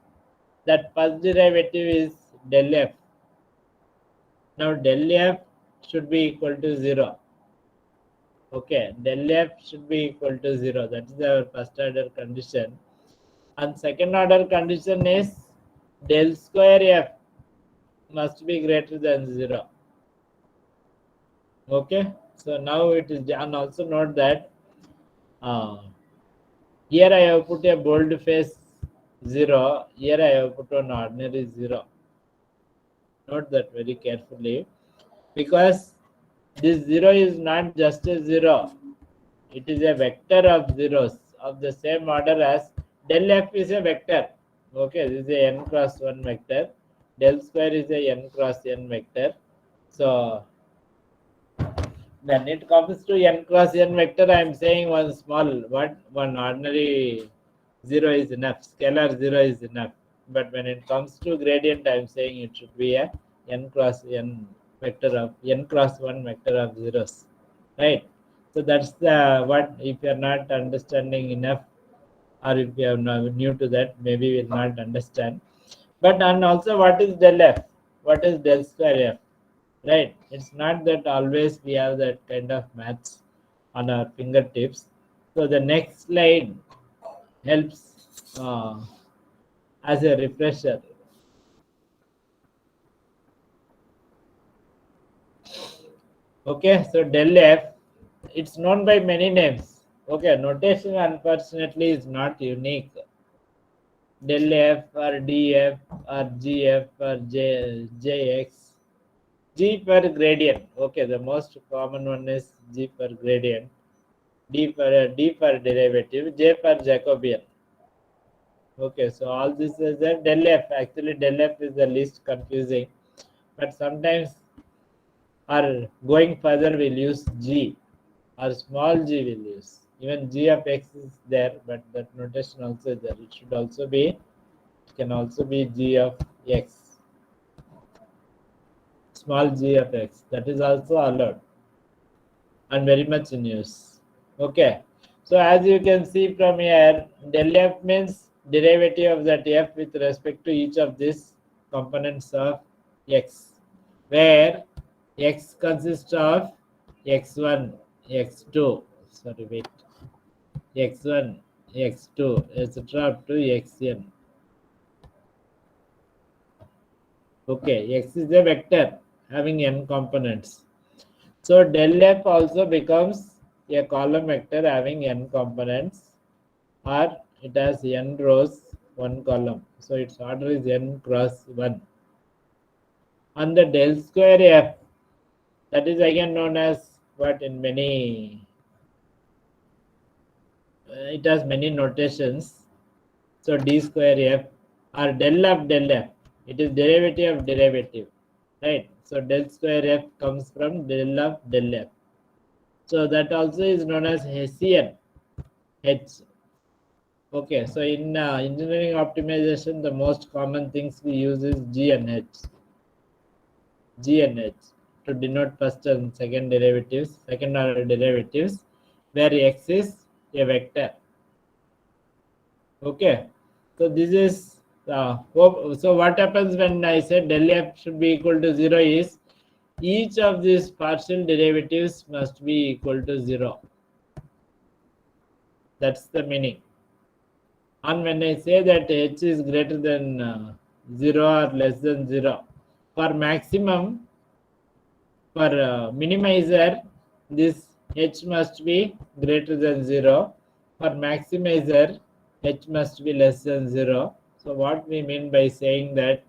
that first derivative is del f. Now del f should be equal to 0. Okay, del f should be equal to 0. That is our first order condition. And second order condition is del square f must be greater than 0. Okay, so now it is done. Also note that here I have put a bold face 0, here I have put an ordinary 0. Note that very carefully, because this 0 is not just a 0, it is a vector of zeros of the same order as del f is a vector. Okay, this is a n cross 1 vector, del square is a n cross n vector. So when it comes to n cross n vector, I am saying one ordinary 0 is enough, scalar 0 is enough. But when it comes to gradient, I am saying it should be a n cross n vector of n cross 1 vector of zeros, right? So that's the what, if you are not understanding enough, or if you are new to that, maybe you will not understand. But and also, what is del f? What is del square f? Right? It's not that always we have that kind of maths on our fingertips. So the next slide helps as a refresher. Okay, so del f, it's known by many names. Okay, notation unfortunately is not unique. Del f or df or gf or jx. G for gradient. Okay, the most common one is G for gradient. D for derivative. J for Jacobian. Okay, so all this is a del f. Actually, del f is the least confusing, but sometimes, or going further, we'll use G, or small g will use. Even G of x is there, but that notation also is there. It should also be, it can also be G of x, small g of x. That is also allowed and very much in use. Okay, so as you can see from here, del f means derivative of that f with respect to each of these components of x, where x consists of x1, x2, sorry, wait, x1, x2, etc. up to xn. Okay, x is a vector having n components. So del f also becomes a column vector having n components, or it has n rows, one column. So its order is n cross 1. And the del square f, that is again known as what in many, it has many notations. So d square f or del of del f, it is derivative of derivative, right? So del square f comes from del of del f. So that also is known as Hessian H. Okay, so in engineering optimization, the most common things we use is G and H. G and H to denote first and second derivatives, second order derivatives, where X is a vector. Okay, so this is so what happens when I say del F should be equal to 0 is each of these partial derivatives must be equal to 0. That's the meaning. And when I say that H is greater than 0 or less than 0, for maximum, for minimizer, this H must be greater than 0. For maximizer, H must be less than 0. So what we mean by saying that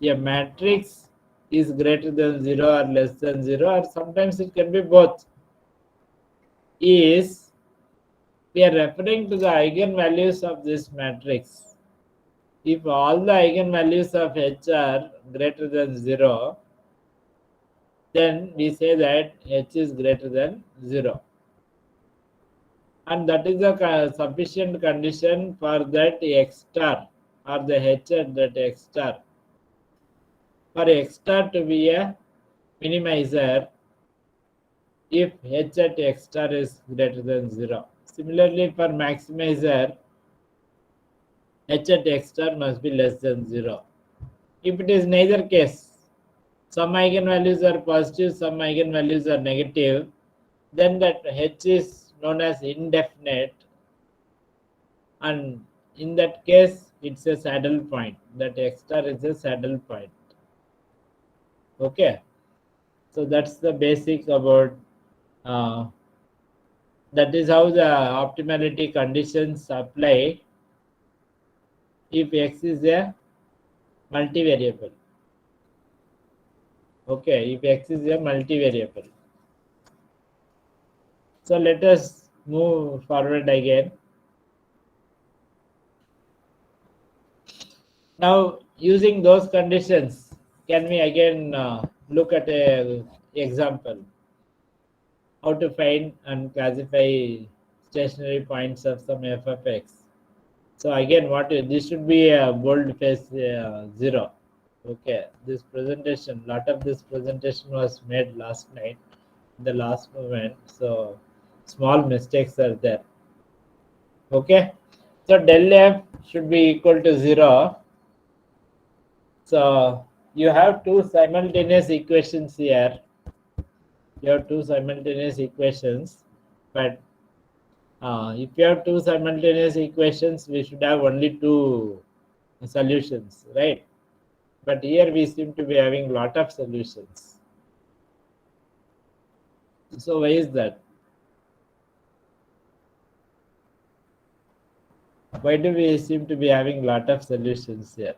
a matrix is greater than 0 or less than 0, or sometimes it can be both, is we are referring to the eigenvalues of this matrix. If all the eigenvalues of H are greater than 0, then we say that H is greater than 0. And that is a sufficient condition for that X star or the H at that X star. For X star to be a minimizer if H at X star is greater than 0. Similarly, for maximizer, H at X star must be less than 0. If it is neither case, some eigenvalues are positive, some eigenvalues are negative, then that H is known as indefinite, and in that case it's a saddle point. That X star is a saddle point. Okay, so that's the basic about uh, that is how the optimality conditions apply if X is a multivariable. Okay, if X is a multivariable. So let us move forward again. Now, using those conditions, can we again look at a example how to find and classify stationary points of some f of x? So again, this should be a bold face 0. Okay, this presentation, lot of this presentation was made last night, in the last moment. So small mistakes are there. Okay, so del f should be equal to 0. So you have two simultaneous equations here. You have two simultaneous equations, but if you have two simultaneous equations, we should have only two solutions, right? But here we seem to be having lot of solutions. So why is that? Why do we seem to be having lot of solutions here?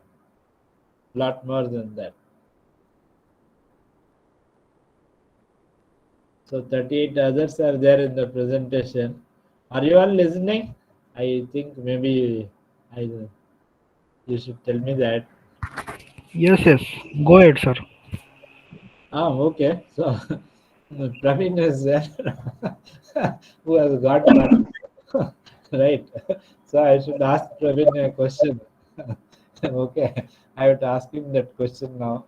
Lot more than that. So 38 others are there in the presentation. Are you all listening? I think maybe you should tell me that. Yes, yes. Go ahead, sir. Okay. So Praveen is there who has got one. Right. So I should ask Praveen a question. Okay. I have to ask him that question now.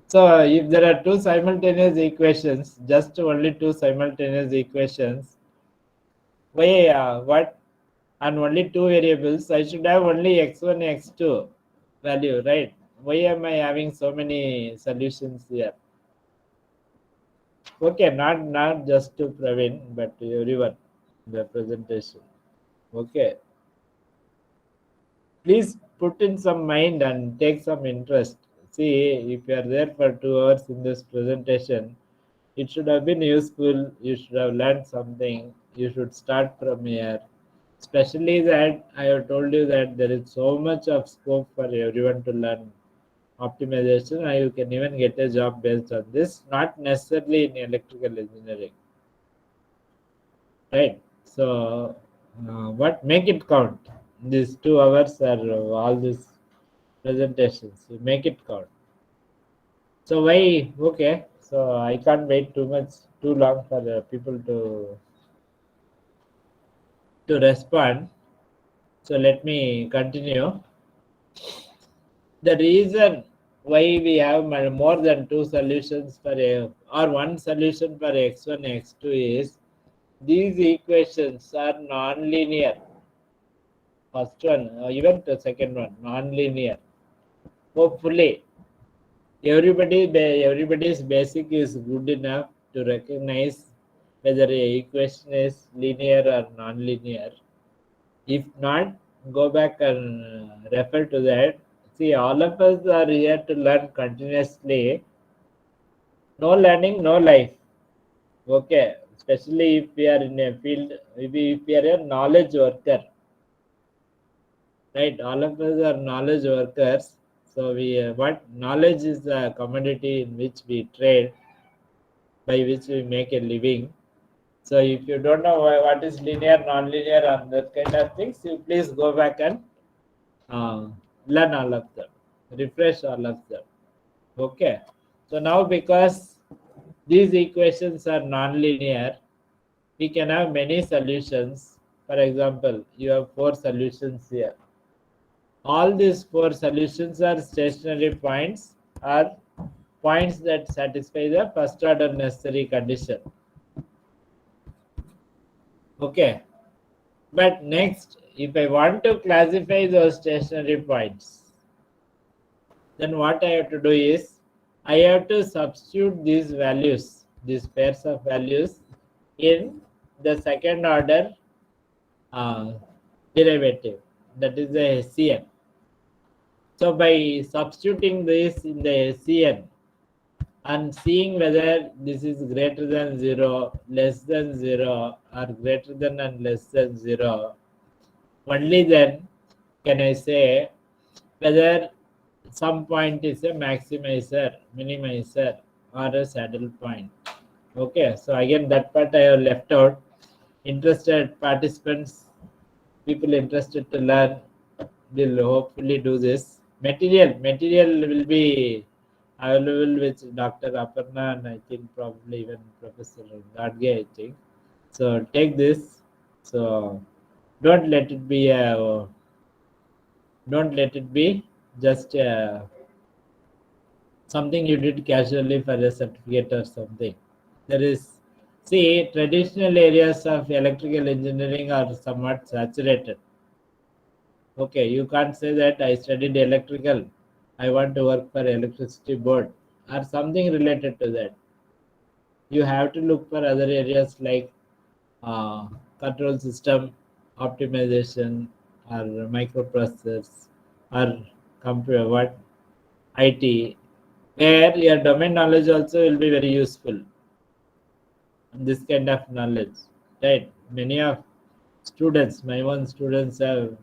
So if there are two simultaneous equations, just only two simultaneous equations, why what and only two variables, I should have only x1 x2 value, right? Why am I having so many solutions here? Okay, not just to Praveen, but to everyone in the presentation. Okay, please put in some mind and take some interest. See, if you are there for 2 hours in this presentation, it should have been useful. You should have learned something. You should start from here. Especially that I have told you that there is so much of scope for everyone to learn optimization, and you can even get a job based on this, not necessarily in electrical engineering, right? So, what make it count? These 2 hours are all these presentations. You make it count. So why? Okay. So I can't wait too long for people to respond. So let me continue. The reason why we have more than two solutions for a or one solution for x1 x2 is these equations are non-linear. First one, even the second one, non-linear. Hopefully, everybody's basic is good enough to recognize whether a equation is linear or non-linear. If not, go back and refer to that. See, all of us are here to learn continuously. No learning, no life. Okay, especially if we are in a field, if we are a knowledge worker, right? All of us are knowledge workers. So what knowledge is a commodity in which we trade, by which we make a living. So if you don't know what is linear, non-linear, and that kind of things, you please go back and uh, learn all of them, refresh all of them. Okay. So now because these equations are non-linear, we can have many solutions. For example, you have four solutions here. All these four solutions are stationary points or points that satisfy the first order necessary condition. Okay. But next, if I want to classify those stationary points, then what I have to do is I have to substitute these values, these pairs of values in the second order uh, derivative, that is the SCN. So by substituting this in the SCN and seeing whether this is greater than 0, less than 0, or greater than and less than 0, only then can I say whether some point is a maximizer, minimizer, or a saddle point. Okay, so again that part I have left out. Interested participants, people interested to learn, will hopefully do this. Material will be available with Dr. Aparna and I think probably even Professor Gadge, I think. So take this. So don't let it be a don't let it be just something you did casually for a certificate or something. There is, see, traditional areas of electrical engineering are somewhat saturated. Okay, you can't say that I studied electrical, I want to work for electricity board or something related to that. You have to look for other areas like uh, control system optimization or microprocessors or computer what IT, where your domain knowledge also will be very useful. This kind of knowledge, right? Many of students, my own students, have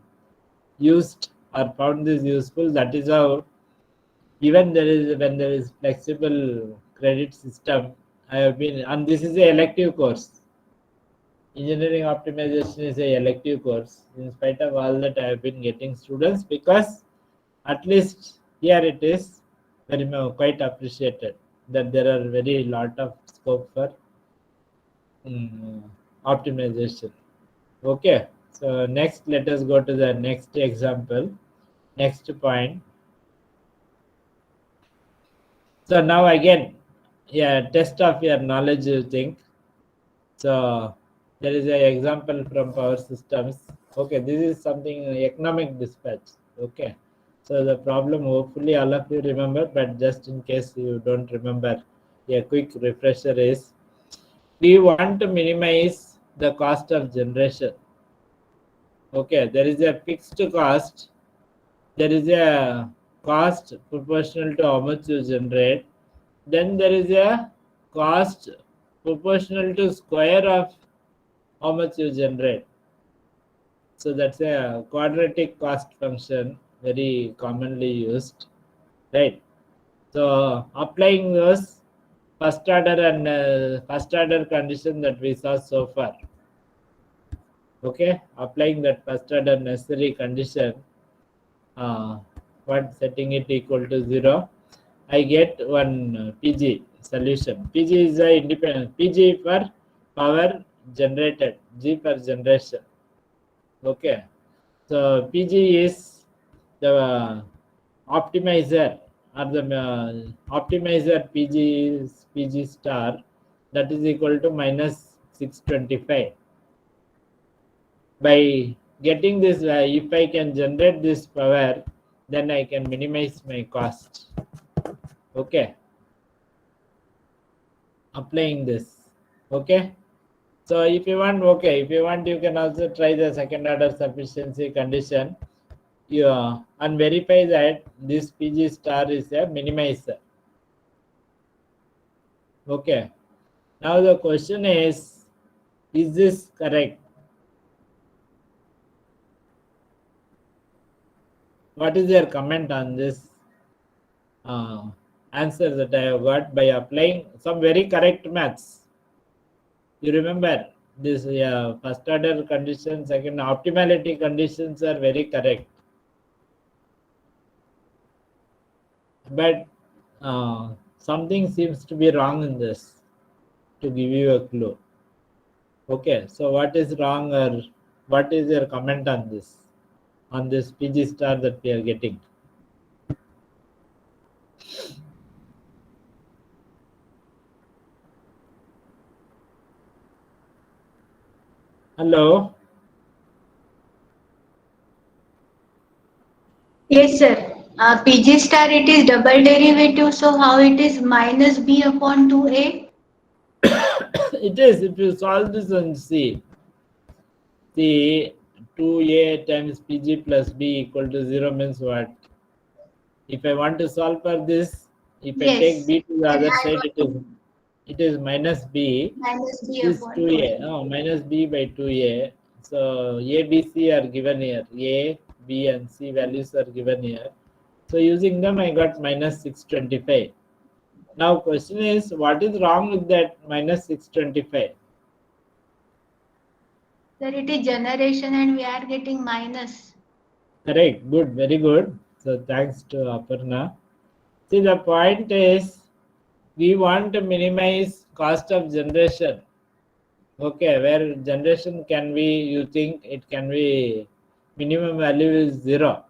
used or found this useful. That is how even there is when there is flexible credit system. I have been, and this is a elective course. Engineering optimization is a elective course. In spite of all that, I have been getting students because at least here it is very quite appreciated that there are very lot of scope for optimization. Okay, so next let us go to the next example, next point. So now again, yeah, test of your knowledge you think. So there is an example from power systems. Okay, this is something economic dispatch. Okay, so the problem hopefully all of you remember, but just in case you don't remember, a quick refresher is we want to minimize the cost of generation. Okay, there is a fixed cost. There is a cost proportional to how much you generate. Then there is a cost proportional to square of how much you generate. So that's a quadratic cost function, very commonly used, right? So applying those first order condition that we saw so far. Okay, applying that first order necessary condition, what setting it equal to 0, I get one PG solution. PG is a independent, PG for power generated, G for generation. Okay, So PG is the optimizer, or the optimizer PG is PG star, that is equal to minus 625. By getting this, if I can generate this power, then I can minimize my cost. Okay, applying this. Okay, so if you want, you can also try the second order sufficiency condition. Yeah, and verify that this PG star is a minimizer. Okay, now the question is this correct? What is your comment on this answer that I have got by applying some very correct maths? You remember this first order condition, second optimality conditions are very correct. But something seems to be wrong in this, to give you a clue. Okay, so what is wrong, or what is your comment on this PG star that we are getting? Hello? Yes, sir. PG star, it is double derivative, so how it is minus b upon 2a? It is, if you solve this and see, the 2a times PG plus b equal to 0 means what? If I want to solve for this, if I take Yes. b to the Then other I side, got it is minus b. minus b This upon 2a, 2a. minus b by 2a. So a, b, c are given here. A, b and c values are given here. So using them, I got minus 625. Now question is, what is wrong with that minus 625? Sir, it is generation and we are getting minus. Correct, good, very good. So thanks to Aparna. See, the point is, we want to minimize cost of generation. Okay, where generation can be, you think it can be, minimum value is 0.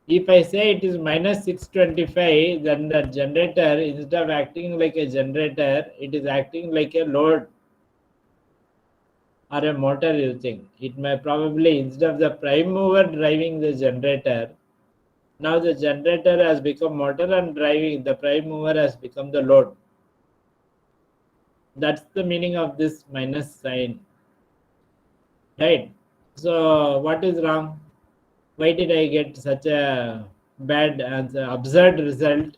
If I say it is minus 625, then the generator, instead of acting like a generator, it is acting like a load or a motor, you think. It may probably, instead of the prime mover driving the generator, now the generator has become motor and driving, the prime mover has become the load. That's the meaning of this minus sign. Right? So what is wrong? Why did I get such a bad answer, absurd result,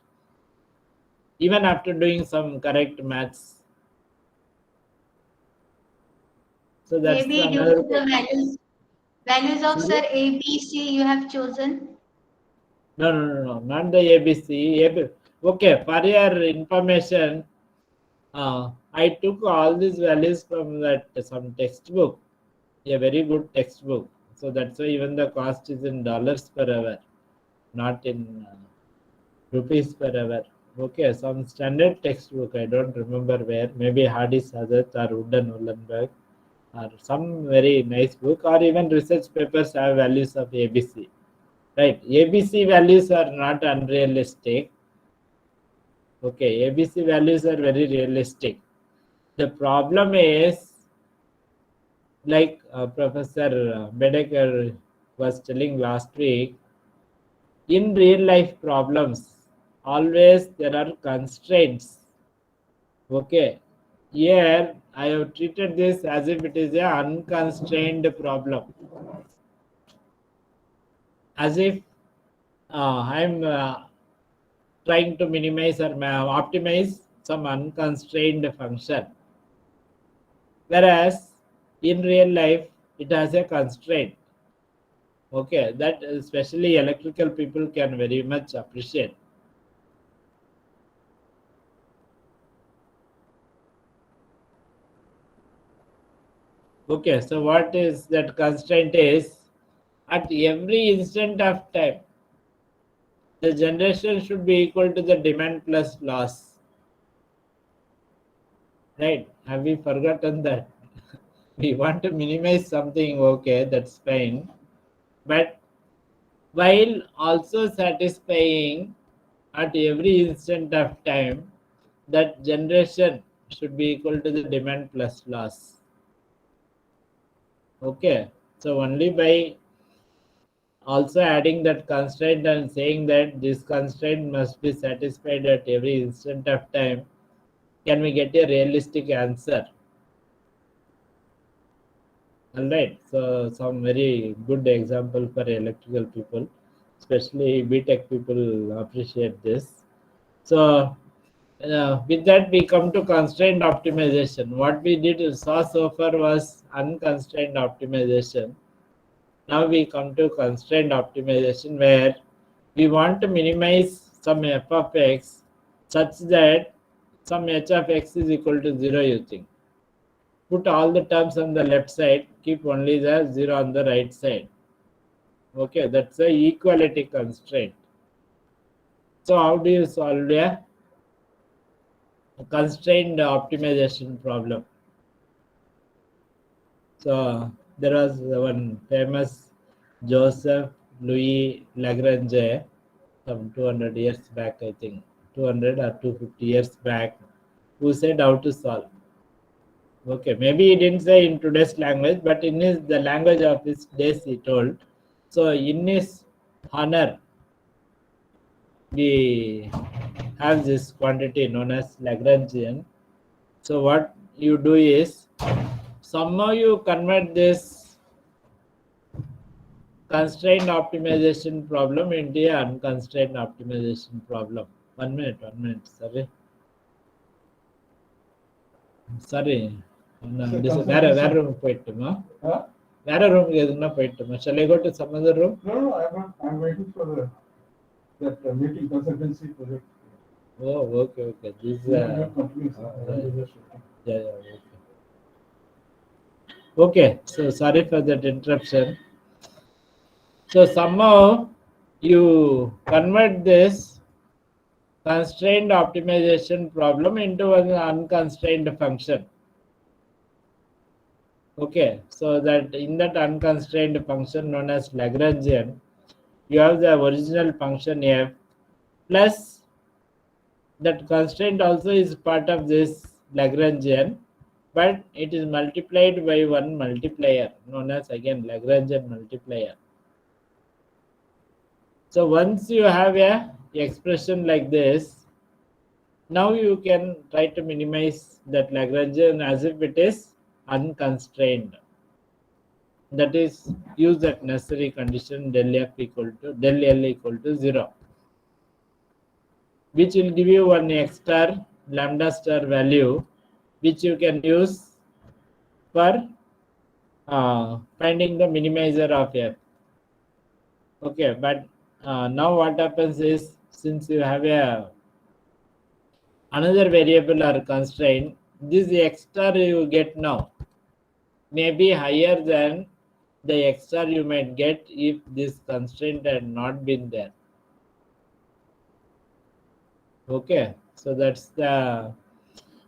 even after doing some correct maths? So that's Maybe due to another the values of question. sir A, B, C you have chosen. No, not the ABC. Okay, for your information, I took all these values from that some textbook, a very good textbook. So that's why even the cost is in dollars per hour, not in rupees per hour. Okay, some standard textbook. I don't remember where. Maybe Hardy Sadat or Wooden Ullenberg, or some very nice book, or even research papers have values of ABC. Right, ABC values are not unrealistic. Okay, ABC values are very realistic. The problem is, like Professor Bedecker was telling last week, in real life problems, always there are constraints. Okay, here I have treated this as if it is an unconstrained problem, as if I'm trying to minimize or optimize some unconstrained function. Whereas in real life, it has a constraint. Okay, that especially electrical people can very much appreciate. Okay, so what is that constraint is, at every instant of time, the generation should be equal to the demand plus loss. Right? Have we forgotten that? We want to minimize something, okay, that's fine. But while also satisfying at every instant of time, that generation should be equal to the demand plus loss. Okay, so only by also adding that constraint and saying that this constraint must be satisfied at every instant of time, can we get a realistic answer? All right, so some very good example for electrical people, especially BTech people appreciate this. So with that we come to constraint optimization. What we did saw so far was unconstrained optimization. Now we come to constraint optimization, where we want to minimize some f of x such that some h of x is equal to 0, you think. Put all the terms on the left side, keep only the 0 on the right side. Okay, that's a equality constraint. So how do you solve a constrained optimization problem? So there was one famous Joseph Louis Lagrange some 200 years back, I think 200 or 250 years back, who said how to solve. Okay, maybe he didn't say in today's language, but in the language of his days he told. So in his honor, we have this quantity known as Lagrangian. So what you do is, somehow you convert this constrained optimization problem into an unconstrained optimization problem. 1 minute, sorry. வேற room போயிட்டுமா? வேற room எதுனா போயிட்டுமா? Shall I go to some other room? No, I'm waiting for that meeting consultancy project. Oh, okay. This yeah, okay. So sorry for that interruption. So somehow you convert this constrained optimization problem into an unconstrained function. Okay, so that in that unconstrained function known as Lagrangian, you have the original function f plus that constraint also is part of this Lagrangian, but it is multiplied by one multiplier known as again Lagrangian multiplier. So once you have a expression like this, now you can try to minimize that Lagrangian as if it is unconstrained. That is, use that necessary condition del L equal to 0, which will give you one x star lambda star value, which you can use for finding the minimizer of f. Okay, but now what happens is, since you have another variable or constraint, this x star you get now may be higher than the x star you might get if this constraint had not been there. Okay, so that's the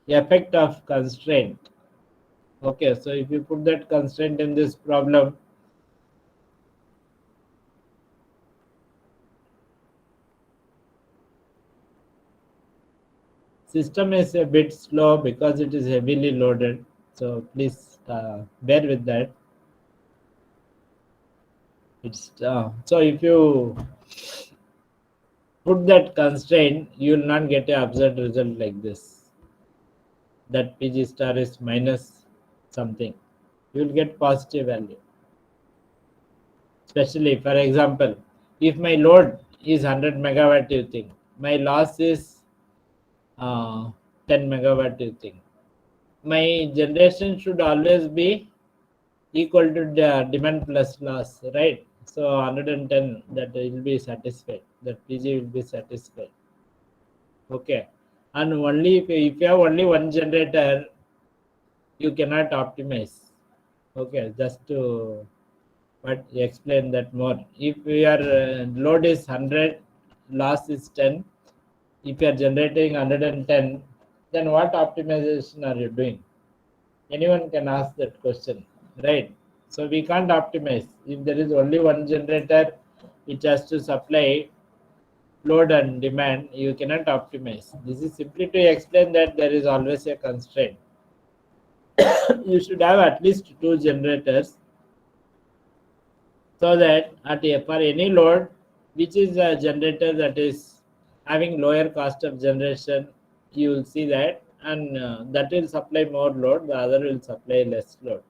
effect of constraint. Okay, so if you put that constraint in this problem, system is a bit slow because it is heavily loaded, so please bear with that. It's so if you put that constraint, you will not get a observed result like this, that PG star is minus something. You will get positive value. Especially, for example, if my load is 100 megawatt, you think my loss is 10 megawatt, you think my generation should always be equal to the demand plus loss, right? So 110, that will be satisfied, that PG will be satisfied. Okay, and only if you have only one generator, you cannot optimize. Okay, just to explain that more. If your load is 100, loss is 10, if you are generating 110, then what optimization are you doing? Anyone can ask that question, right? So we can't optimize. If there is only one generator, it has to supply load and demand, you cannot optimize. This is simply to explain that there is always a constraint. You should have at least two generators so that for any load, which is a generator that is having lower cost of generation, you will see that, and that will supply more load, the other will supply less load.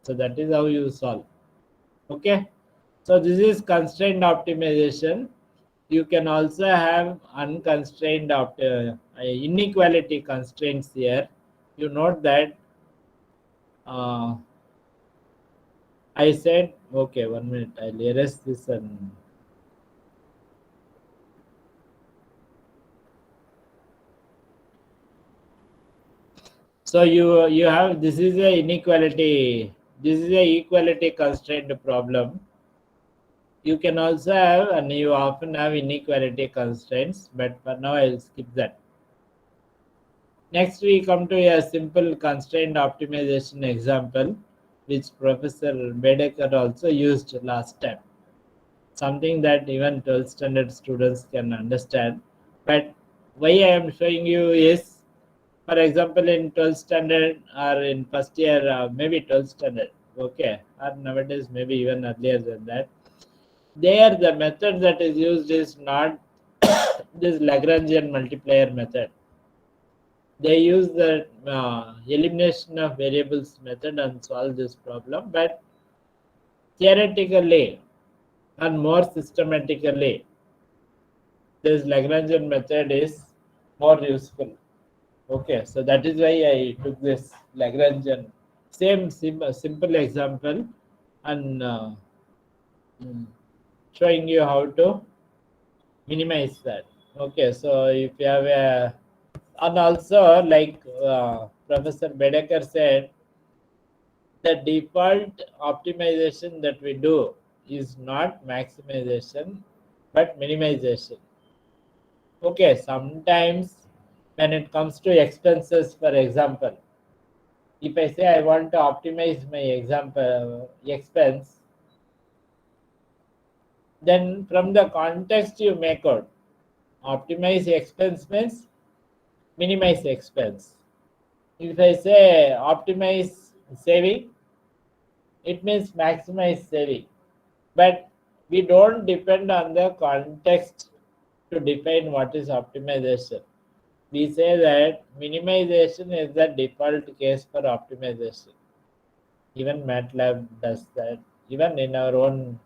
So that is how you solve. Okay, so this is constrained optimization. You can also have unconstrained inequality constraints here. You note that I said, okay, 1 minute, I'll erase this. And so you have, this is a inequality, this is a equality constraint problem. You can also have, and you often have, inequality constraints, but for now I'll skip that. Next we come to a simple constraint optimization example, which Professor Bedecker also used last time. Something that even 12th standard students can understand. But why I am showing you is, for example, in 12th standard or in first year, maybe 12th standard, okay, or nowadays maybe even earlier than that, there the method that is used is not this Lagrangian multiplier method. They use the elimination of variables method and solve this problem, but theoretically and more systematically, this Lagrangian method is more useful. Okay, so that is why I took this Lagrangian, same simple example, and showing you how to minimize that. Okay, so if you have a, and also like Professor Bedecker said, the default optimization that we do is not maximization but minimization. Okay, sometimes when it comes to expenses, for example, if I say I want to optimize my expense, then from the context you make out, optimize expense means minimize expense. If I say optimize saving, it means maximize saving. But we don't depend on the context to define what is optimization. We say that minimization is the default case for optimization. Even MATLAB does that. Even in our own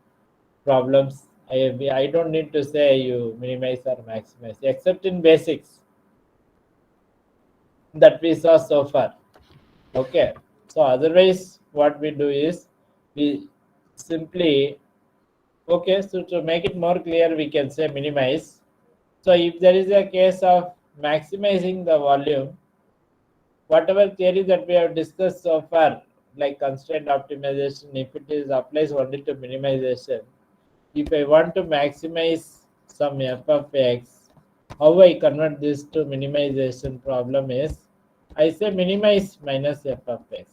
problems, I don't need to say you minimize or maximize, except in basics that we saw so far. Okay, so otherwise what we do is we simply, okay, so to make it more clear, we can say minimize. So if there is a case of maximizing the volume, whatever theory that we have discussed so far, like constraint optimization, if it is applies only to minimization, if I want to maximize some f of x, how I convert this to minimization problem is, I say minimize minus f of x.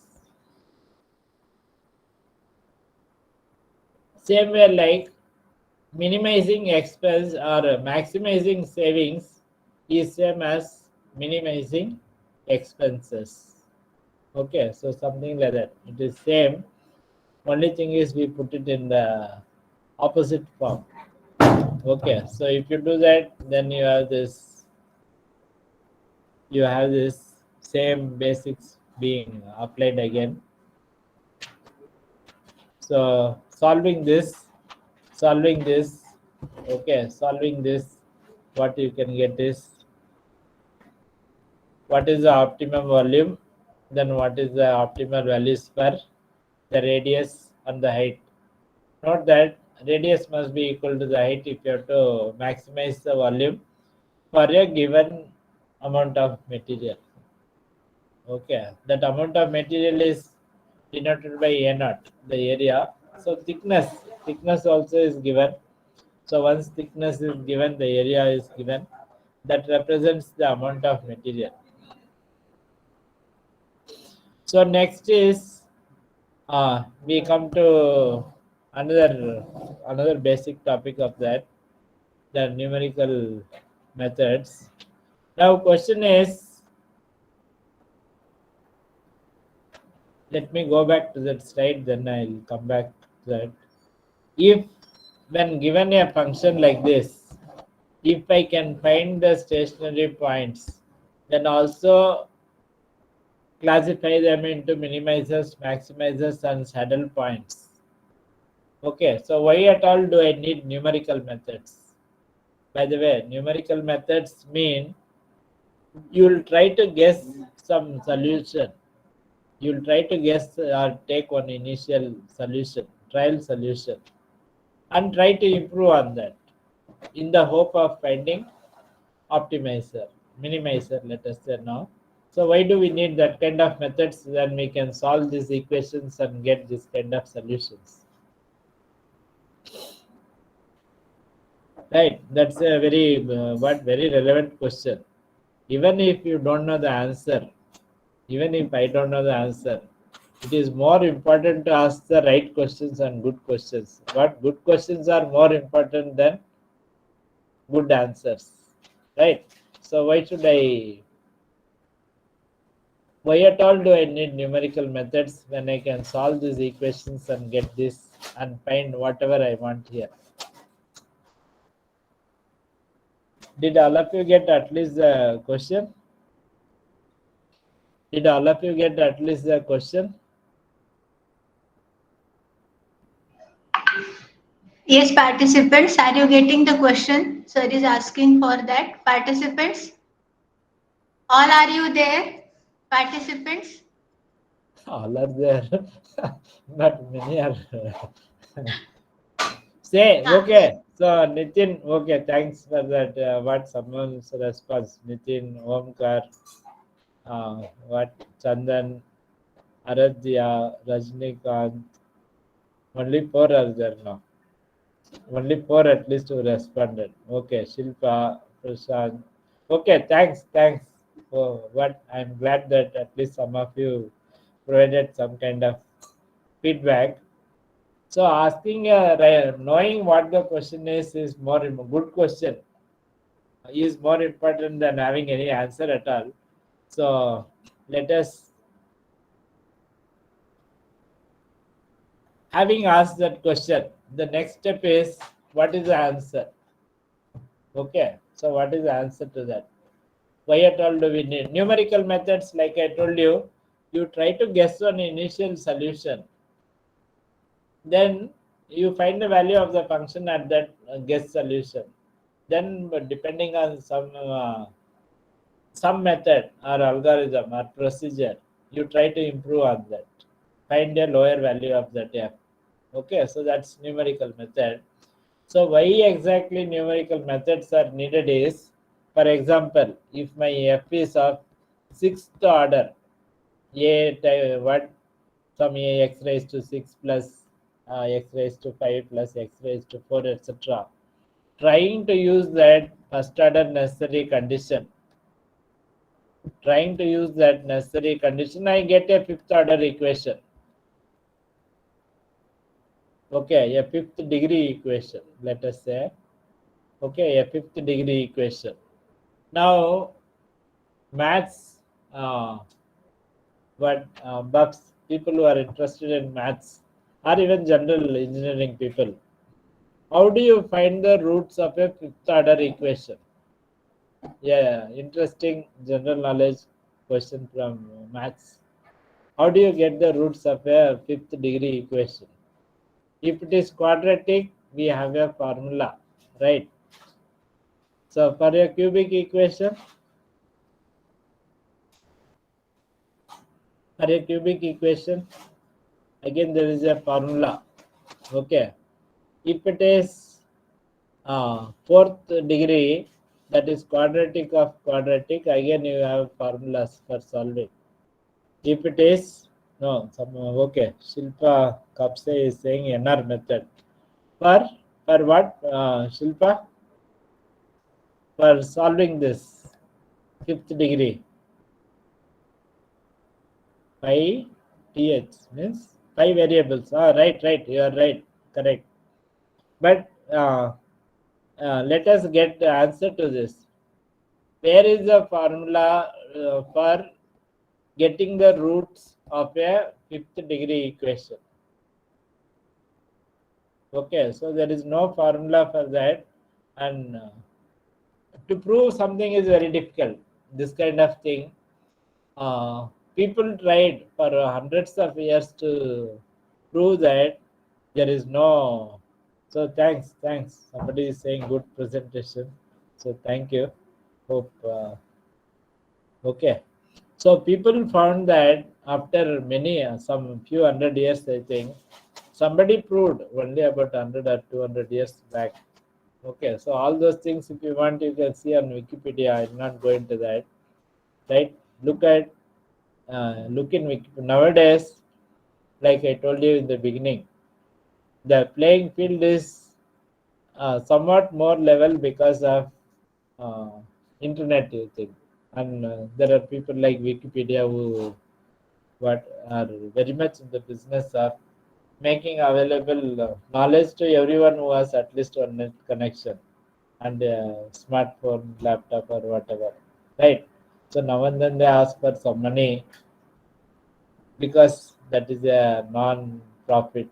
Same way, like minimizing expense or maximizing savings is same as minimizing expenses. Okay, so something like that. It is same. Only thing is we put it in the opposite form. Okay, so if you do that, then you have this same basics being applied again. So solving this, okay, solving this, what you can get is, what is the optimum volume, then what is the optimal values for the radius and the height. Note that radius must be equal to the height if you have to maximize the volume for a given amount of material. Okay, that amount of material is denoted by A naught, the area. So thickness also is given. So once thickness is given, the area is given. That represents the amount of material. So next is we come to another basic topic of that, the numerical methods. Now question is, let me go back to that slide, then I'll come back to that. If when given a function like this, if I can find the stationary points, then also classify them into minimizers, maximizers, and saddle points. Okay, so why at all do I need numerical methods? By the way, numerical methods mean you'll try to guess some solution. You'll try to guess or take one initial solution, trial solution, and try to improve on that in the hope of finding optimizer, minimizer, let us say now. So why do we need that kind of methods when we can solve these equations and get this kind of solutions? Right, that's a very relevant question. Even if you don't know the answer, even if I don't know the answer, it is more important to ask the right questions and good questions. But good questions are more important than good answers, right? So why at all do I need numerical methods when I can solve these equations and get this and find whatever I want here? Did all of you get at least the question? Did all of you get at least the question? Yes, participants, are you getting the question? Sir is asking for that. Participants, all are you there? Participants? All are there, but many are. Say, okay. So, Nitin, okay, thanks for that. What someone's response? Nitin, Omkar, what Chandan, Aradhya, Rajnikant, only four are there now. Only four at least who responded. Okay, Shilpa, Prashant. Okay, thanks. Oh, what I'm glad that at least some of you provided some kind of feedback. So asking, knowing what the question is more good question is more important than having any answer at all. So let us, having asked that question, the next step is what is the answer? Okay, so what is the answer to that? Why at all do we need numerical methods? Like I told you, you try to guess an initial solution, then you find the value of the function at that guess solution. Then, depending on some method or algorithm or procedure, you try to improve on that, find a lower value of that f. Okay, so that's numerical method. So why exactly numerical methods are needed is, for example, if my f is of sixth order, what some x raised to 6 plus x raised to 5 plus x raised to 4, etc., trying to use that first order necessary condition, I get a fifth order equation. Okay, a fifth degree equation, let us say. Okay, a fifth degree equation. Now, maths, buffs, people who are interested in maths, or even general engineering people, how do you find the roots of a fifth order equation? Yeah, interesting general knowledge question from maths. How do you get the roots of a fifth degree equation? If it is quadratic, we have a formula, right? So for a cubic equation, again there is a formula. Okay, if it is fourth degree, that is quadratic of quadratic, again you have formulas for solving. If it is okay, Shilpa Kapse is saying NR method. For what, Shilpa? For solving this fifth degree. Pi th means 5 variables. Right, you are right, correct. But let us get the answer to this. Where is the formula for getting the roots of a fifth degree equation? Okay, so there is no formula for that, and to prove something is very difficult. This kind of thing, people tried for hundreds of years to prove that there is no. So thanks. Somebody is saying good presentation. So thank you. Hope. Okay. So people found that after many, some few hundred years, I think, somebody proved only about 100 or 200 years back. Okay, so all those things, if you want, you can see on Wikipedia. I'm not going to that. Right? Look at, look in Wikipedia. Nowadays, like I told you in the beginning, the playing field is somewhat more level because of uh, internet, you think. And there are people like Wikipedia who what are very much in the business of making available knowledge to everyone who has at least one net connection and smartphone, laptop, or whatever, right? So now and then they ask for some money because that is a non-profit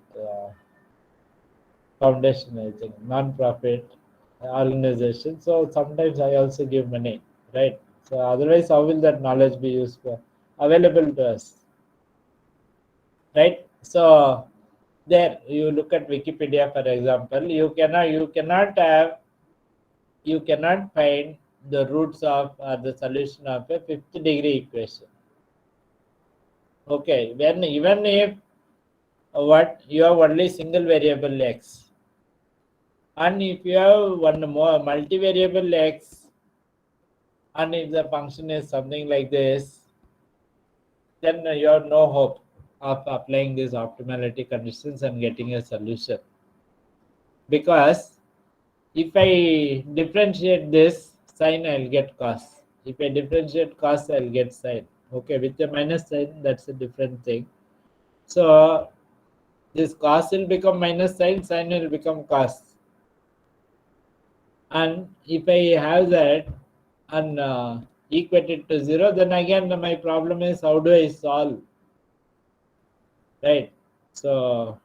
foundation, I think, non-profit organization. So sometimes I also give money, right? So otherwise, how will that knowledge be used for available to us? Right, so there you look at Wikipedia, for example, you cannot find the roots of the solution of a fifth degree equation. Okay, when even if what you have only single variable x, and if you have one more multivariable x, and if the function is something like this, then you have no hope of applying these optimality conditions and getting a solution. Because if I differentiate this sign, I'll get cos. If I differentiate cos, I'll get sin. Okay, with a minus sign, that's a different thing. So this cos will become minus sin will become cos. And if I have that and equate it to 0, then again my problem is how do I solve? Right? So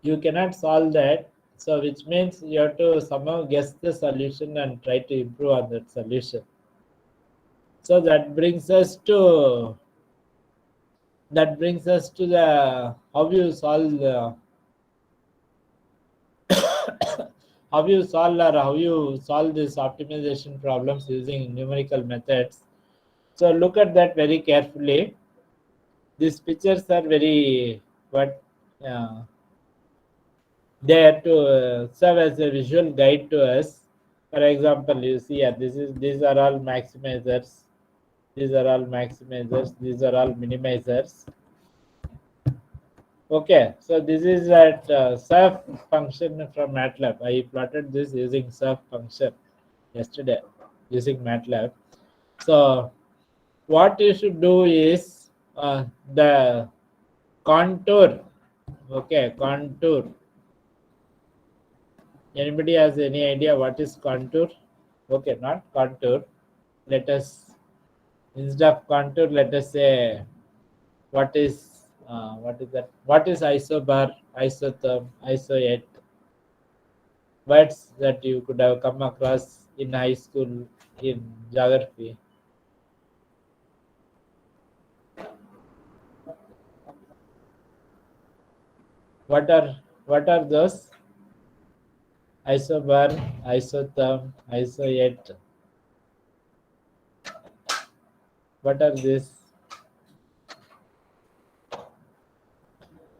you cannot solve that, so which means you have to somehow guess the solution and try to improve on that solution. So that brings us to the how you solve the how you solve or how you solve these optimization problems using numerical methods. So look at that very carefully. These pictures are very what uh, there to serve as a visual guide to us. For example, you see here, these are all maximizers, these are all maximizers, these are all minimizers. Okay, so this is that surf function from MATLAB. I plotted this using surf function yesterday using MATLAB. So what you should do is the contour. Okay, contour. Anybody has any idea what is contour? Okay, not contour. Let us, instead of contour, let us say what is that? What is isobar, isotherm, isoet? Words that you could have come across in high school in geography. What are those? Isobar, isotherm, isoet. What are these?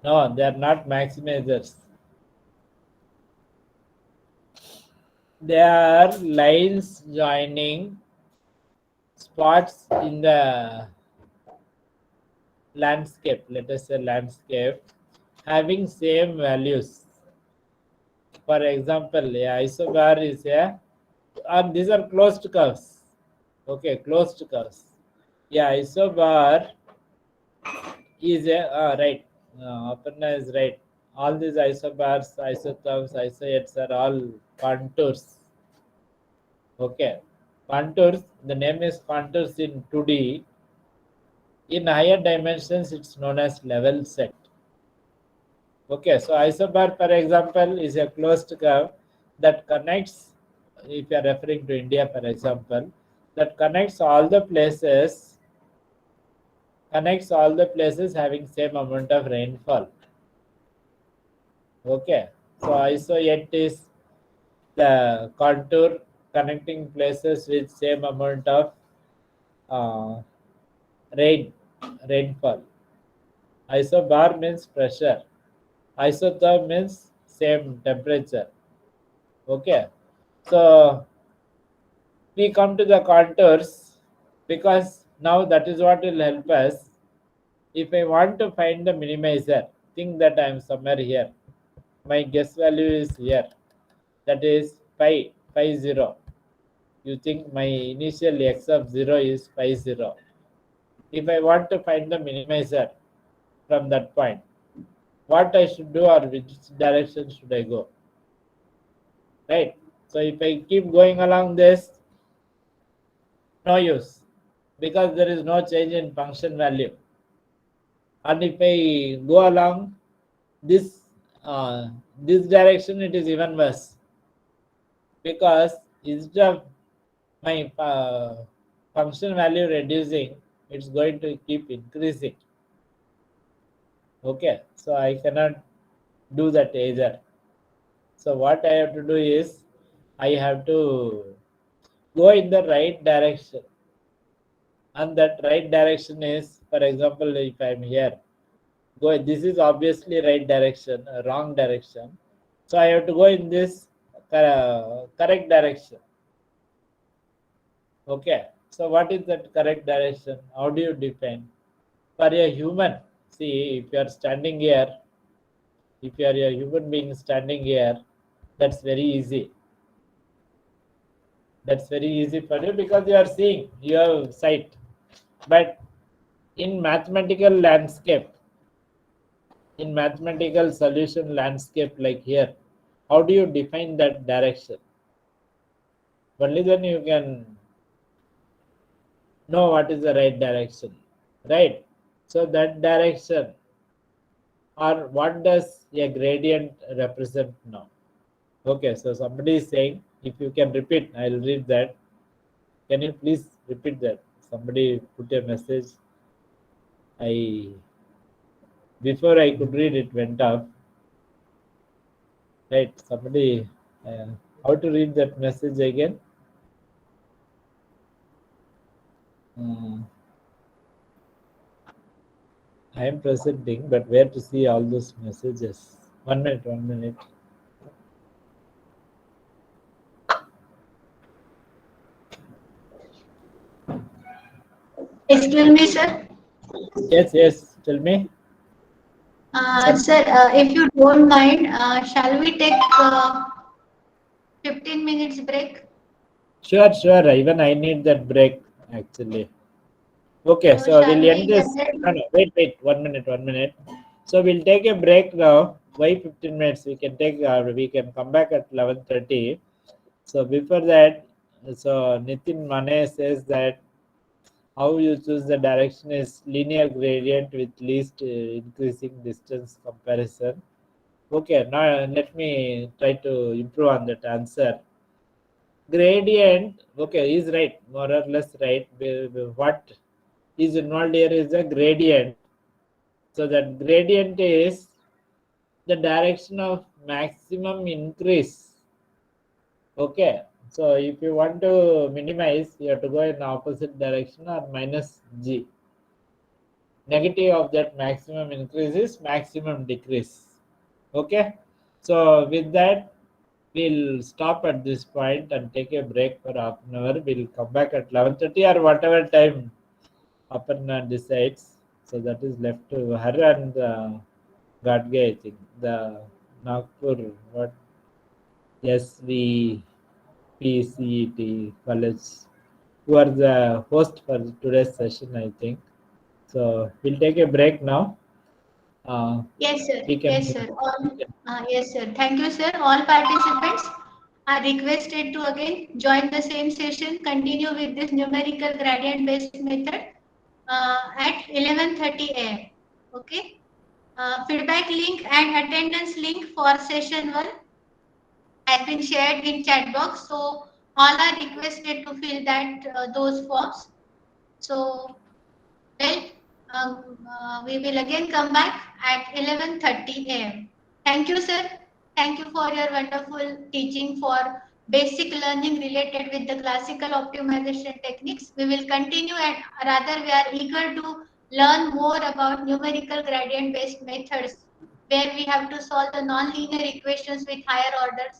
No, they are not maximizers. They are lines joining spots in the landscape. Let us say landscape having same values. For example, a isobar is and these are closed curves. Okay, closed curves. Yeah, isobar is a right. Aparna is right. All these isobars, isotherms, isoates are all contours. Okay, contours. The name is contours in 2D. In higher dimensions, it's known as level set. Okay, so isobar, for example, is a closed curve that connects, if you are referring to India, for example, that connects all the places having same amount of rainfall. Okay, so isoet is the contour connecting places with same amount of uh, rainfall. Isobar means pressure. Isotherm means same temperature. Okay, so we come to the contours because now that is what will help us. If I want to find the minimizer, think that I am somewhere here. My guess value is here. That is pi 0. You think my initial x of 0 is pi 0. If I want to find the minimizer from that point, what I should do or which direction should I go? Right. So if I keep going along this, no use because there is no change in function value. And if I go along this this direction, it is even worse because instead of my function value reducing, it's going to keep increasing. Okay, so I cannot do that either. So what I have to do is I have to go in the right direction, and that right direction is, for example, if I'm here, go. This is obviously right direction, wrong direction. So I have to go in this correct direction. Okay. So what is that correct direction? How do you define? For a human, see, if you are standing here, if you are a human being standing here, that's very easy. That's very easy for you because you are seeing, you have sight. But in mathematical landscape, in mathematical solution landscape like here, how do you define that direction? Only then you can know what is the right direction, right? So that direction, or what does a gradient represent now? Okay, so somebody is saying, if you can repeat, I'll read that. Can you please repeat that? Somebody put a message. Before I could read, it went off. Right, somebody, how to read that message again? I am presenting, but where to see all those messages? 1 minute, 1 minute. Excuse me, sir. Yes, tell me. Sir, if you don't mind, shall we take 15 minutes break? Sure. Even I need that break actually. Okay, So so shall we'll end we this. No, generate? wait, 1 minute, 1 minute. So we'll take a break now. Why 15 minutes? We can take. We can come back at 11:30. So before that, so Nitin Mane says that how you choose the direction is linear gradient with least increasing distance comparison. Okay, now let me try to improve on that answer. Gradient, okay, is right, more or less right. What is involved here is a gradient. So that gradient is the direction of maximum increase. Okay, so if you want to minimize, you have to go in opposite direction or minus g. Negative of that maximum increase is maximum decrease. Okay, so with that, we'll stop at this point and take a break for half an hour. We'll come back at 11:30 or whatever time Aparna decides. So that is left to her and Gadge, I think. The Nagpur, what? SVPCET college, who are the host for today's session, I think. So we'll take a break now. Yes, sir. We can- Yes, sir. Yes, sir. Thank you, sir. All participants are requested to again join the same session, continue with this numerical gradient based method at 11:30 a.m. Okay. Feedback link and attendance link for session 1 has been shared in chat box. So all are requested to fill that those forms. So well, we will again come back at 11:30 a.m. Thank you, sir. Thank you for your wonderful teaching for basic learning related with the classical optimization techniques. We will continue and rather we are eager to learn more about numerical gradient based methods where we have to solve the nonlinear equations with higher orders.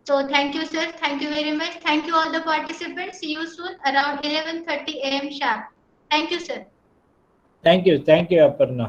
So thank you, sir. Thank you very much. Thank you all the participants. See you soon around 11:30 a.m. sharp. Thank you, sir. Thank you, Aparna.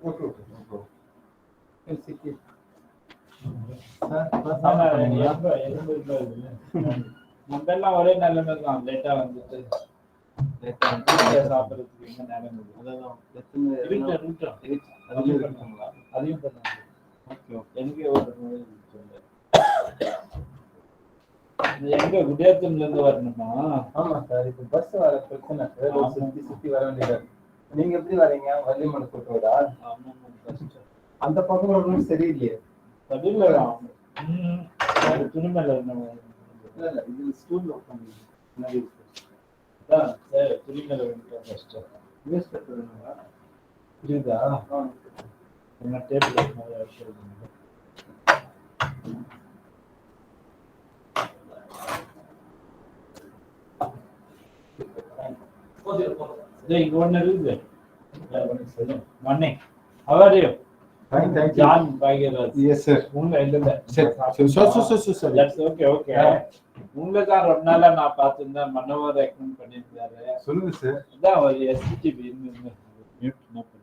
Okay, no problem. I'll sit here. நம்மெல்லாம் ஒரே நிலைமை தான். லேட்டா வந்துட்டு சாப்பிடுறதுக்கு என்ன நிலைமை? அதையும் பண்ணாங்க. எங்க குடியாத்தம்ல இருந்து வரணுமா? ஆமா சார், இப்ப பஸ் வர பிரச்சனை சார். சுத்தி சுத்தி வர வேண்டியதா இருக்கு. நீங்க எப்படி வரீங்க? வள்ளிமலை போட்டோடா? அந்த பக்கம் ரோடு சரியில்லையே. சரியில்லை. துணிமலை இல்ல இது ஸ்கூல்ல உட்காந்து துணிமலை ஃபர்ஸ்ட் நியூஸ் பேப்பர் புரியுதா? என்ன டேபிள் இங்க ஒண்ணு இருக்குது. மண்ணே How are you? Fine, thank you. John Bhagirath. Yes sir. உங்க இல்ல Sir. So. That's okay. உங்களை தான் ரொம்ப நாளா நான் பார்த்திருந்தேன். மனோவர் ரெக்கமெண்ட் பண்ணியிருந்தாரு. சொல்லுங்க சார். அதான் ஒரு SCTV மியூட்